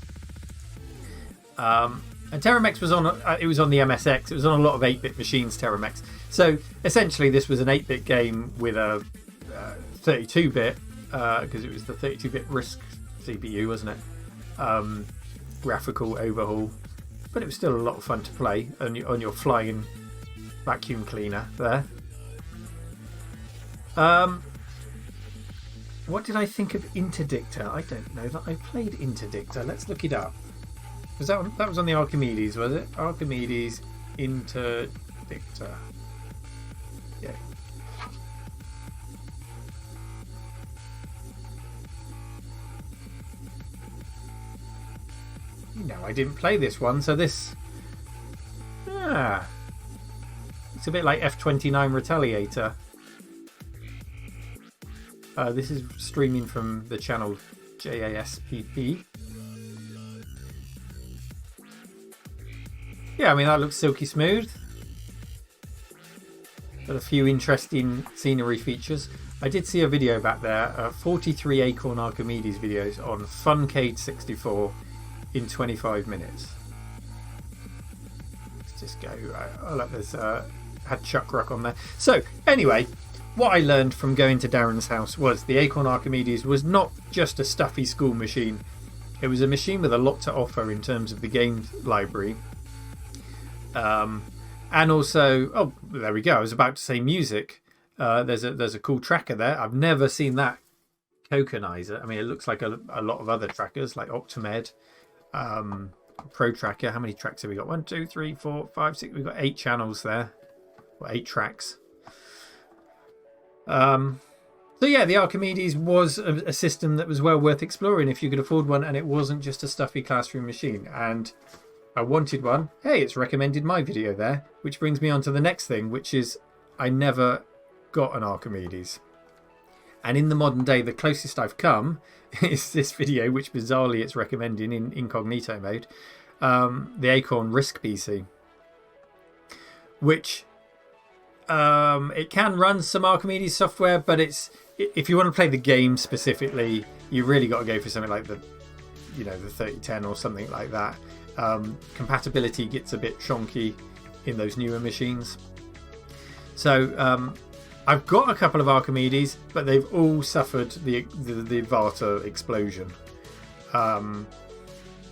And Terramex was on, it was on the MSX. It was on a lot of 8-bit machines, Terramex. So essentially this was an 8-bit game with a 32-bit, because it was the 32-bit RISC CPU, wasn't it? Graphical overhaul. But it was still a lot of fun to play on your flying vacuum cleaner there. What did I think of Interdictor? I don't know that I played Interdictor. Let's look it up. Was that was on the Archimedes, was it? Archimedes Interdictor. Yeah. No, I didn't play this one, so this... It's a bit like F-29 Retaliator. This is streaming from the channel JASPP. Yeah, I mean, that looks silky smooth. Got a few interesting scenery features. I did see a video back there, 43 Acorn Archimedes videos on Funcade 64 in 25 minutes. Let's just go. Oh, look, there's had Chuck Ruck on there. So, anyway, what I learned from going to Darren's house was the Acorn Archimedes was not just a stuffy school machine. It was a machine with a lot to offer in terms of the game library. And also, oh, there we go. I was about to say music. There's a cool tracker there. I've never seen that Coconizer. I mean, it looks like a lot of other trackers like Optimed, Pro Tracker. How many tracks have we got? 1, 2, 3, 4, 5, 6. We've got 8 channels there, or 8 tracks. So yeah, the Archimedes was a system that was well worth exploring if you could afford one, and it wasn't just a stuffy classroom machine. And I wanted one. Hey, it's recommended my video there, which brings me on to the next thing, which is I never got an Archimedes. And in the modern day, the closest I've come is this video, which bizarrely it's recommending in incognito mode, the Acorn RISC PC, which it can run some Archimedes software, but it's, if you want to play the game specifically, you really got to go for something like the 3010 or something like that. Compatibility gets a bit chonky in those newer machines. So I've got a couple of Archimedes, but they've all suffered the Vata explosion. On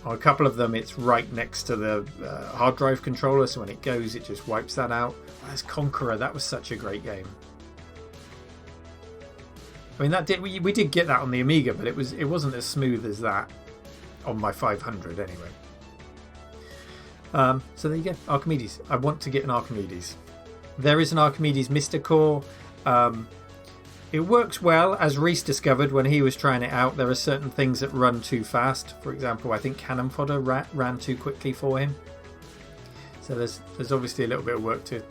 a couple of them, it's right next to the hard drive controller, so when it goes, it just wipes that out. There's Conqueror. That was such a great game. I mean, we did get that on the Amiga, but it wasn't as smooth as that on my 500 anyway. So there you go, Archimedes. I want to get an Archimedes. There is an Archimedes Mr. Core. It works well, as Reese discovered when he was trying it out. There are certain things that run too fast. For example, I think Cannon Fodder ran too quickly for him. So there's obviously a little bit of work to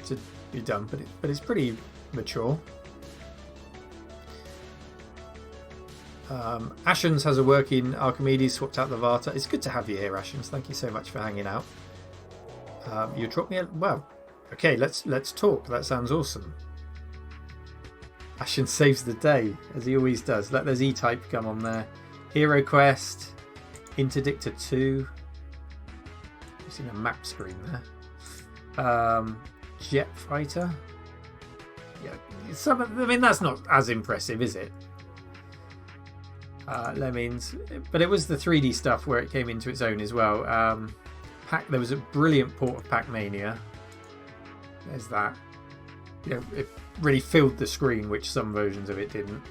be done, but it's pretty mature. Ashens has a working Archimedes, swapped out the Vata. It's good to have you here, Ashens. Thank you so much for hanging out. You dropped me well. Okay, let's talk. That sounds awesome. Ashen saves the day, as he always does. There's E-Type come on there. Hero Quest, Interdictor 2. I've seen a map screen there. Jet Fighter. Yeah, I mean, that's not as impressive, is it? Lemmings, but it was the 3D stuff where it came into its own as well. There was a brilliant port of Pac-Mania. There's that. It really filled the screen, which some versions of it didn't.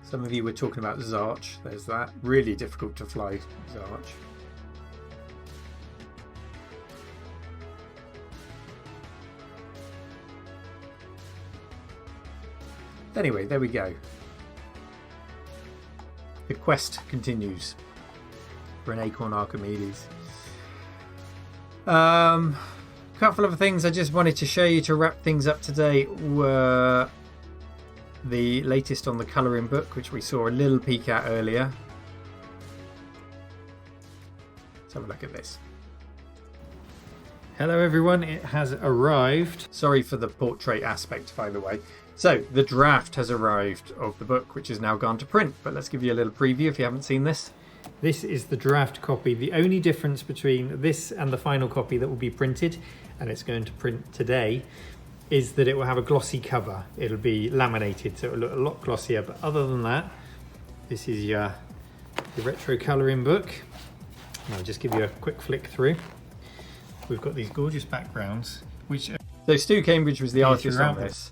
Some of you were talking about Zarch. There's that. Really difficult to fly Zarch. Anyway, there we go. The quest continues for an Acorn Archimedes. A couple of things I just wanted to show you to wrap things up today were the latest on the colouring book, which we saw a little peek at earlier. Let's have a look at this. Hello everyone, it has arrived. Sorry for the portrait aspect, by the way. So, the draft has arrived of the book, which has now gone to print, but let's give you a little preview if you haven't seen this. This is the draft copy. The only difference between this and the final copy that will be printed, and it's going to print today, is that it will have a glossy cover. It'll be laminated, so it'll look a lot glossier, but other than that, this is your retro colouring book. And I'll just give you a quick flick through. We've got these gorgeous backgrounds, which... So Stu Cambridge was the artist on this,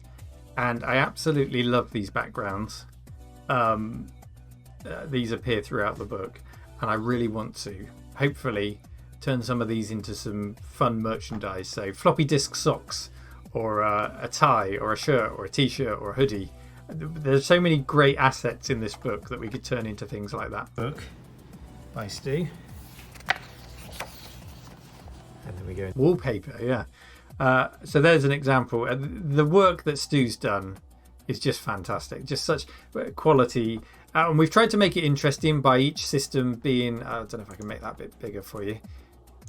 and I absolutely love these backgrounds. These appear throughout the book, and I really want to, hopefully, turn some of these into some fun merchandise. So floppy disk socks, or a tie, or a shirt, or a t-shirt, or a hoodie. There's so many great assets in this book that we could turn into things like that. Book by Stu. And then we go wallpaper, yeah. So there's an example. The work that Stu's done is just fantastic. Just such quality. And we've tried to make it interesting by each system being... I don't know if I can make that a bit bigger for you.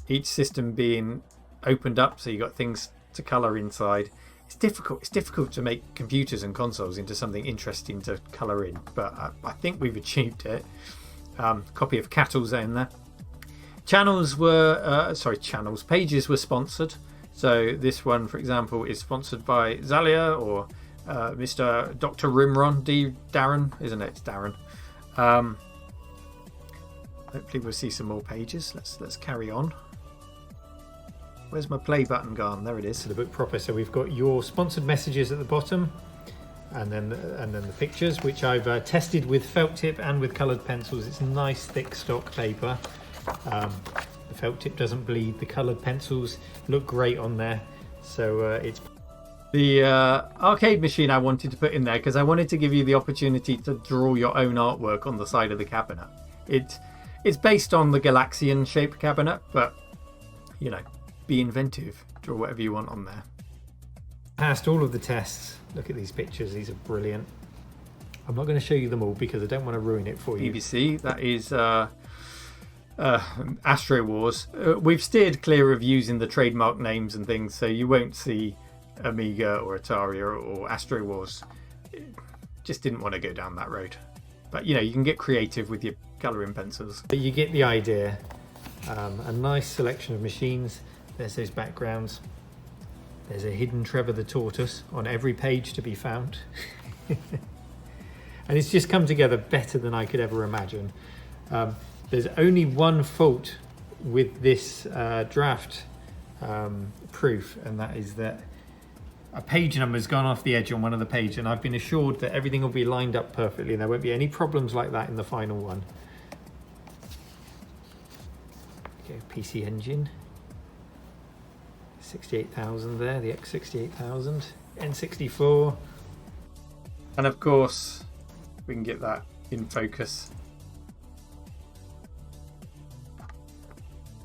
Each system being opened up, so you've got things to colour inside. It's difficult. It's difficult to make computers and consoles into something interesting to colour in. But I think we've achieved it. Copy of Cattle's in there. Channels were, pages were sponsored. So this one, for example, is sponsored by Zalia or Mr. Dr. Rimron, Darren, isn't it? It's Darren. Hopefully we'll see some more pages. Let's carry on. Where's my play button gone? There it is. So the book proper. So we've got your sponsored messages at the bottom, and then the pictures, which I've tested with felt tip and with coloured pencils. It's nice thick stock paper. The felt tip doesn't bleed. The coloured pencils look great on there. So it's the arcade machine I wanted to put in there because I wanted to give you the opportunity to draw your own artwork on the side of the cabinet. It's based on the Galaxian shaped cabinet, but you know, be inventive. Draw whatever you want on there. Passed all of the tests. Look at these pictures. These are brilliant. I'm not going to show you them all because I don't want to ruin it for you. BBC, that is Astro Wars. We've steered clear of using the trademark names and things, so you won't see Amiga or Atari or Astro Wars. Just didn't want to go down that road. But you know, you can get creative with your colouring pencils. But you get the idea. A nice selection of machines. There's those backgrounds. There's a hidden Trevor the Tortoise on every page to be found. And it's just come together better than I could ever imagine. There's only one fault with this draft proof, and that is that a page number's gone off the edge on one of the pages, and I've been assured that everything will be lined up perfectly and there won't be any problems like that in the final one. Okay, PC Engine. 68,000 there, the X68000, N64, and of course we can get that in focus.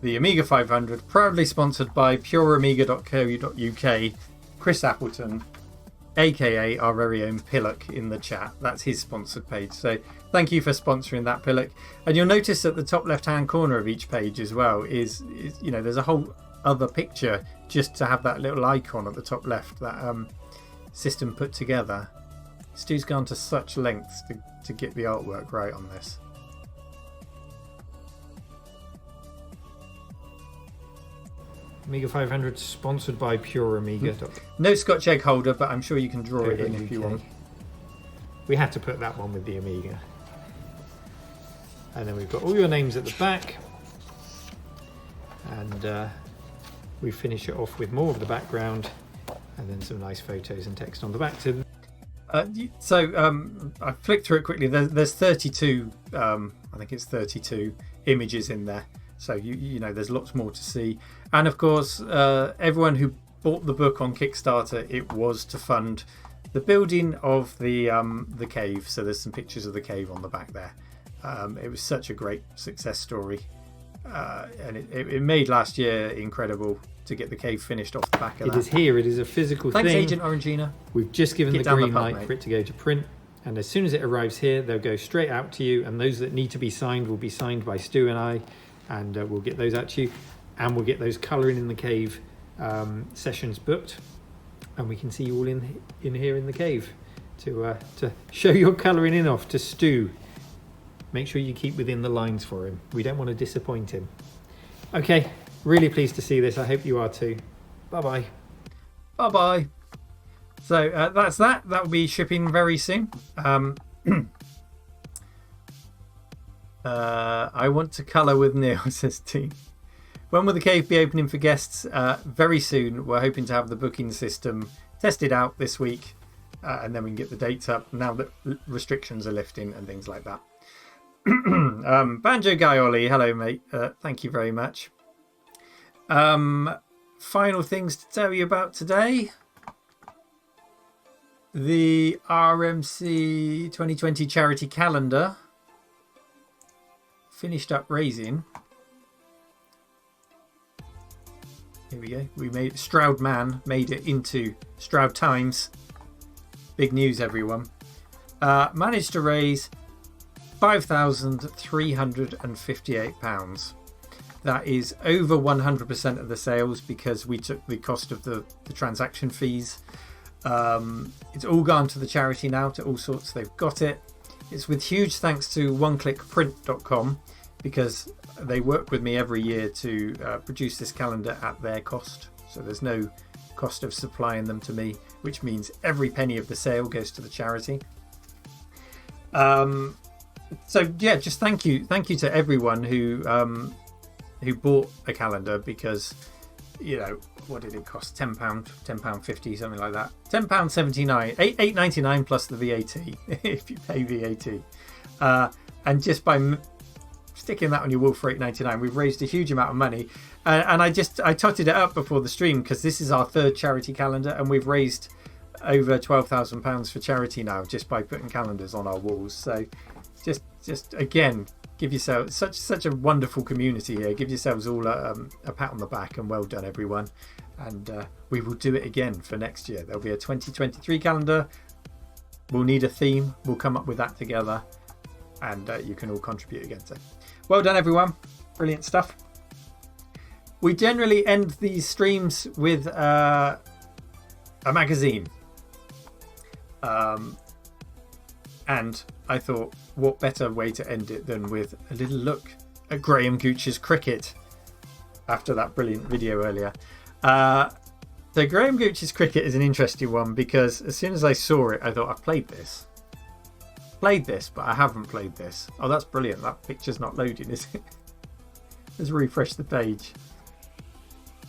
The Amiga 500, proudly sponsored by pureamiga.co.uk. Chris Appleton, aka our very own Pillock, in the chat. That's his sponsored page, so thank you for sponsoring that, Pillock. And you'll notice at the top left hand corner of each page as well is you know, there's a whole other picture just to have that little icon at the top left, that system put together. Stu's gone to such lengths to get the artwork right on this. Amiga 500 sponsored by Pure Amiga. No Scotch egg holder, but I'm sure you can draw it in if you want. We had to put that one with the Amiga. And then we've got all your names at the back. And we finish it off with more of the background and then some nice photos and text on the back. I flicked through it quickly. There's 32, I think it's 32 images in there. So you know, there's lots more to see. And of course, everyone who bought the book on Kickstarter, it was to fund the building of the cave. So there's some pictures of the cave on the back there. It was such a great success story, and it made last year incredible to get the cave finished off the back of that. It is here. It is a physical Thanks, thing. Agent Orangina. We've just given Get the down the green pub, light mate. for it to go to print. And as soon as it arrives here, they'll go straight out to you. And those that need to be signed will be signed by Stu and I. And we'll get those out to you. And we'll get those colouring in the cave sessions booked. And we can see you all in here in the cave to show your colouring in off to Stu. Make sure you keep within the lines for him. We don't want to disappoint him. Okay, really pleased to see this. I hope you are too. Bye-bye. Bye-bye. So that's that. That will be shipping very soon. I want to colour with Neil, says T. When will the cave be opening for guests? Very soon. We're hoping to have the booking system tested out this week. And then we can get the dates up now that restrictions are lifting and things like that. Banjo Guy Ollie, hello mate. Thank you very much. Final things to tell you about today. The RMC 2020 charity calendar finished up raising. Here we go. We made Stroud Man made it into Stroud Times. Big news, everyone. Managed to raise £5,358. That is over 100% of the sales because we took the cost of the transaction fees. It's all gone to the charity now, to all sorts. They've got it. It's with huge thanks to oneclickprint.com because they work with me every year to produce this calendar at their cost. So there's no cost of supplying them to me, which means every penny of the sale goes to the charity. So yeah, just thank you to everyone who bought a calendar because, you know, what did it cost? £10.50, something like that. £10.79, £8.99 plus the VAT if you pay VAT. And just by sticking that on your wall for £8.99, we've raised a huge amount of money. And I totted it up before the stream because this is our third charity calendar, and we've raised over £12,000 for charity now just by putting calendars on our walls. So just again, give yourself such a wonderful community here. Give yourselves all a pat on the back and well done, everyone. And we will do it again for next year. There'll be a 2023 calendar. We'll need a theme. We'll come up with that together, and you can all contribute again. So well done, everyone. Brilliant stuff. We generally end these streams with a magazine. And I thought, what better way to end it than with a little look at Graham Gooch's cricket after that brilliant video earlier. So Graham Gooch's cricket is an interesting one because as soon as I saw it, I thought, I've played this, but I haven't played this. Oh, that's brilliant. That picture's not loading, is it? Let's refresh the page.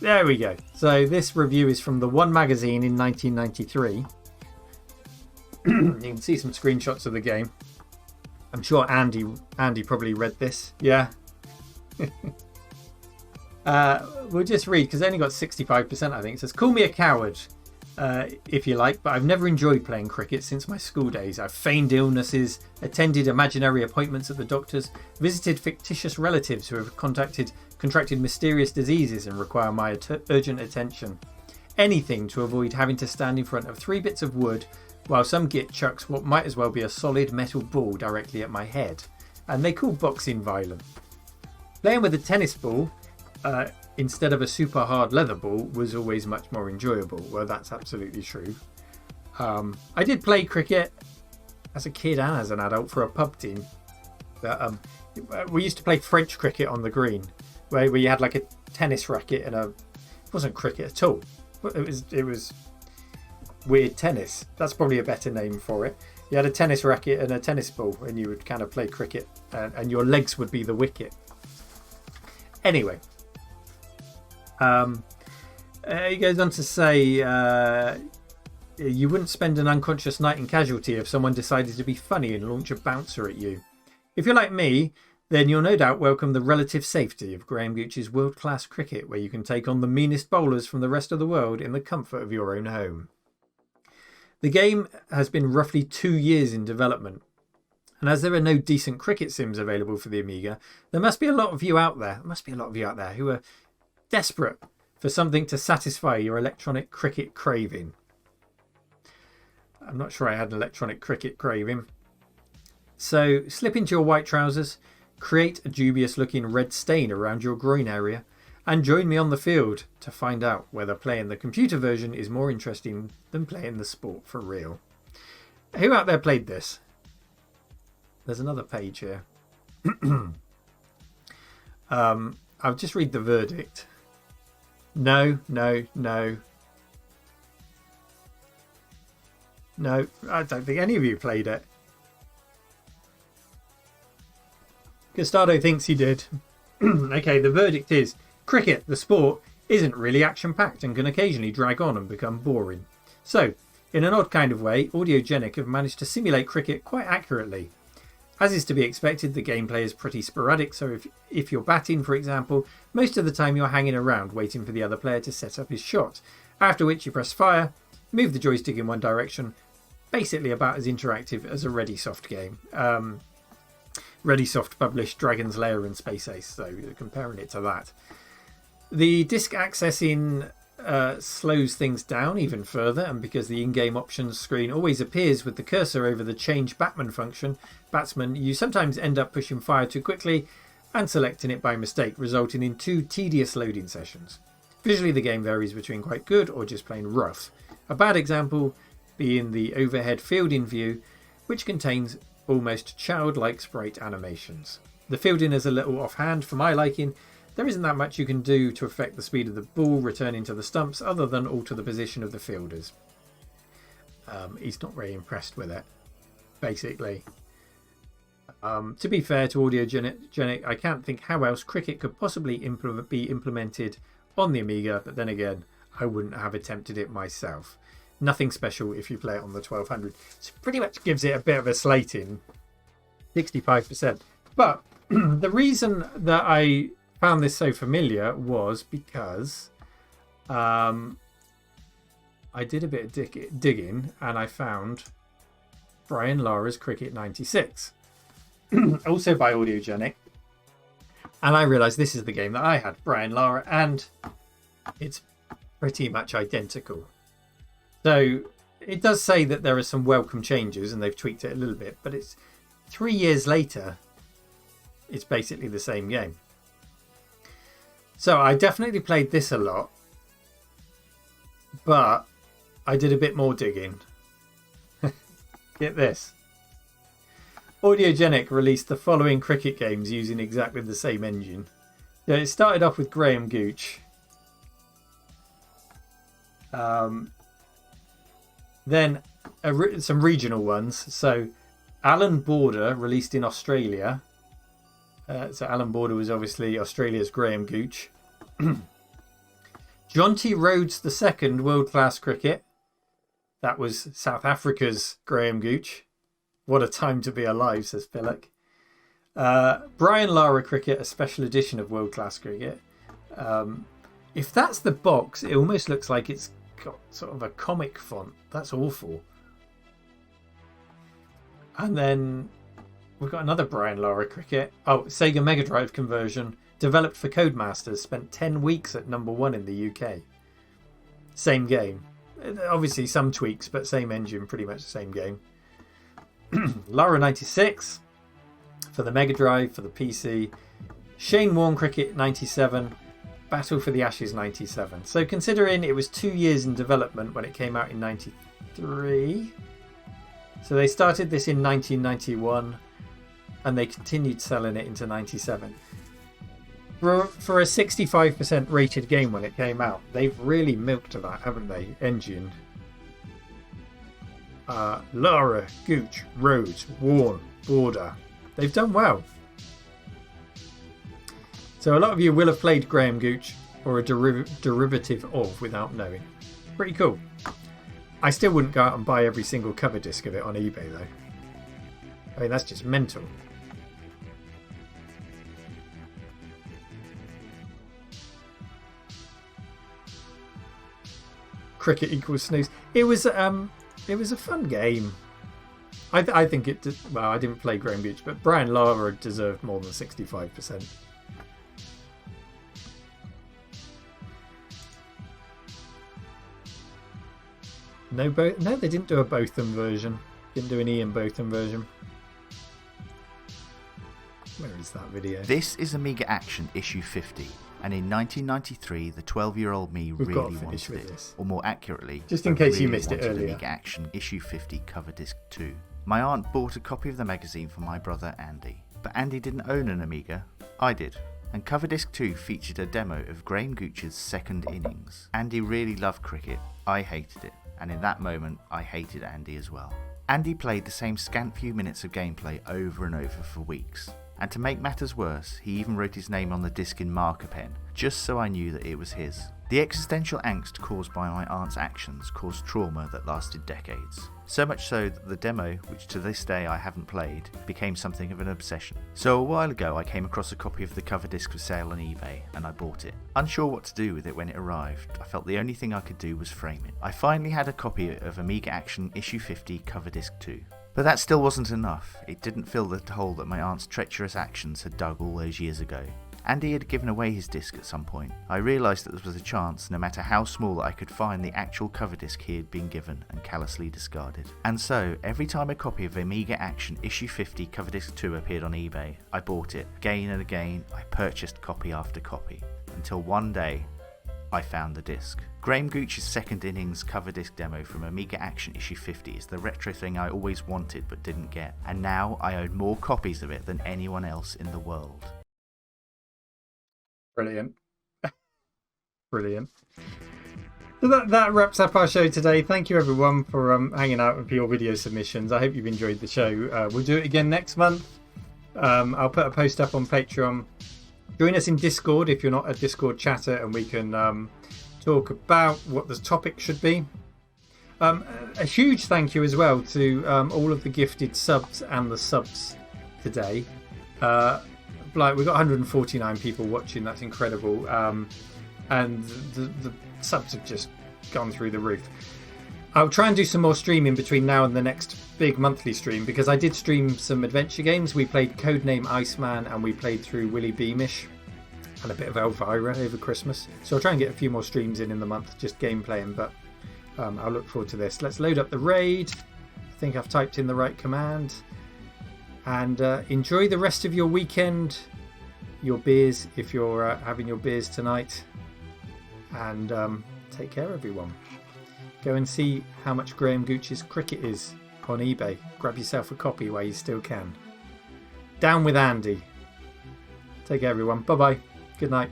There we go. So this review is from The One magazine in 1993. You can see some screenshots of the game. I'm sure Andy probably read this. Yeah. We'll just read because they only got 65%, I think. It says, call me a coward if you like, but I've never enjoyed playing cricket since my school days. I've feigned illnesses, attended imaginary appointments at the doctor's, visited fictitious relatives who have contracted mysterious diseases and require my urgent attention. Anything to avoid having to stand in front of 3 bits of wood while some git chucks what might as well be a solid metal ball directly at my head. And they call boxing violent. Playing with a tennis ball instead of a super hard leather ball was always much more enjoyable. Well, that's absolutely true. I did play cricket as a kid and as an adult for a pub team. We used to play French cricket on the green, where you had like a tennis racket and it wasn't cricket at all. It was weird tennis. That's probably a better name for it. You had a tennis racket and a tennis ball, and you would kind of play cricket, and your legs would be the wicket. Anyway, he goes on to say, you wouldn't spend an unconscious night in Casualty if someone decided to be funny and launch a bouncer at you. If you're like me, then you'll no doubt welcome the relative safety of Graham Gooch's world-class cricket, where you can take on the meanest bowlers from the rest of the world in the comfort of your own home. The game has been roughly 2 years in development, and as there are no decent cricket sims available for the Amiga, there must be a lot of you out there who are desperate for something to satisfy your electronic cricket craving. I'm not sure I had an electronic cricket craving. So slip into your white trousers, create a dubious looking red stain around your groin area, and join me on the field to find out whether playing the computer version is more interesting than playing the sport for real. Who out there played this? There's another page here. I'll just read the verdict. No, no, no. No, I don't think any of you played it. Gustado thinks he did. Okay, the verdict is cricket, the sport, isn't really action-packed and can occasionally drag on and become boring. So, in an odd kind of way, Audiogenic have managed to simulate cricket quite accurately. As is to be expected, the gameplay is pretty sporadic, so if you're batting, for example, most of the time you're hanging around waiting for the other player to set up his shot, after which you press fire, move the joystick in one direction, basically about as interactive as a ReadySoft game. ReadySoft published Dragon's Lair and Space Ace, so comparing it to that. The disk accessing slows things down even further, and because the in-game options screen always appears with the cursor over the change batsman, you sometimes end up pushing fire too quickly and selecting it by mistake, resulting in 2 tedious loading sessions. Visually, the game varies between quite good or just plain rough. A bad example being the overhead fielding view, which contains almost childlike sprite animations. The fielding is a little offhand for my liking. There isn't that much you can do to affect the speed of the ball returning to the stumps other than alter the position of the fielders. He's not very impressed with it, basically. To be fair to Audiogenic, I can't think how else cricket could possibly be implemented on the Amiga, but then again, I wouldn't have attempted it myself. Nothing special if you play it on the 1200. So pretty much gives it a bit of a slating, 65%. But the reason that I found this so familiar was because I did a bit of digging and I found Brian Lara's Cricket 96, also by Audiogenic, and I realised this is the game that I had, Brian Lara, and it's pretty much identical. So it does say that there are some welcome changes and they've tweaked it a little bit, but it's 3 years later, it's basically the same game. So I definitely played this a lot, but I did a bit more digging. Get this. Audiogenic released the following cricket games using exactly the same engine. Yeah, it started off with Graham Gooch. Then some regional ones. So Alan Border, released in Australia. So Alan Border was obviously Australia's Graham Gooch. John T. Rhodes II, World Class Cricket. That was South Africa's Graham Gooch. What a time to be alive, says Philip. Brian Lara Cricket, a special edition of World Class Cricket. If that's the box, it almost looks like it's got sort of a comic font. That's awful. And then we've got another Brian Lara Cricket. Oh, Sega Mega Drive conversion. Developed for Codemasters. Spent 10 weeks at #1 in the UK. Same game. Obviously some tweaks, but same engine, pretty much the same game. Lara 96 for the Mega Drive, for the PC. Shane Warne Cricket 97. Battle for the Ashes 97. So considering it was 2 years in development when it came out in 93. So they started this in 1991 and they continued selling it into 97. For a 65% rated game when it came out, they've really milked that, haven't they? Engine. Lara, Gooch, Rhodes, Warne, Border. They've done well. So a lot of you will have played Graham Gooch or a derivative of without knowing. Pretty cool. I still wouldn't go out and buy every single cover disc of it on eBay though. I mean, that's just mental. Cricket equals snooze. It was a fun game. I think it did, well, I didn't play Graham Gooch, but Brian Lara deserved more than 65%. No, they didn't do a Botham version. Didn't do an Ian Botham version. Where is that video? This is Amiga Action issue 50, and in 1993 the 12-year-old me really wanted it. This. Or more accurately, just in case really you missed it earlier. Amiga Action issue 50 cover disc 2. My aunt bought a copy of the magazine for my brother Andy, but Andy didn't own an Amiga, I did. And cover disc 2 featured a demo of Graham Gooch's second innings. Andy really loved cricket, I hated it, and in that moment I hated Andy as well. Andy played the same scant few minutes of gameplay over and over for weeks. And to make matters worse, he even wrote his name on the disc in marker pen, just so I knew that it was his. The existential angst caused by my aunt's actions caused trauma that lasted decades. So much so that the demo, which to this day I haven't played, became something of an obsession. So a while ago I came across a copy of the cover disc for sale on eBay, and I bought it. Unsure what to do with it when it arrived, I felt the only thing I could do was frame it. I finally had a copy of Amiga Action issue 50 cover disc 2. But that still wasn't enough. It didn't fill the hole that my aunt's treacherous actions had dug all those years ago. Andy had given away his disc at some point. I realised that there was a chance, no matter how small, that I could find the actual cover disc he had been given and callously discarded. And so, every time a copy of Amiga Action issue 50 cover disc 2 appeared on eBay, I bought it. Again and again, I purchased copy after copy. Until one day, I found the disc. Graham Gooch's second innings cover disc demo from Amiga Action issue 50 is the retro thing I always wanted but didn't get, and now I own more copies of it than anyone else in the world. Brilliant. Brilliant. So that wraps up our show today. Thank you everyone for hanging out with your video submissions. I hope you've enjoyed the show. We'll do it again next month. I'll put a post up on Patreon. Join us in Discord if you're not a Discord chatter, and we can talk about what the topic should be. A huge thank you as well to all of the gifted subs and the subs today. Like, we've got 149 people watching. That's incredible. And the subs have just gone through the roof. I'll try and do some more streaming between now and the next big monthly stream, because I did stream some adventure games. We played Codename Iceman and we played through Willy Beamish and a bit of Elvira over Christmas. So I'll try and get a few more streams in the month, just gameplaying, but I'll look forward to this. Let's load up the raid. I think I've typed in the right command. And enjoy the rest of your weekend, your beers if you're having your beers tonight. And take care, everyone. Go and see how much Graham Gooch's cricket is on eBay. Grab yourself a copy while you still can. Down with Andy. Take care, everyone. Bye-bye. Good night.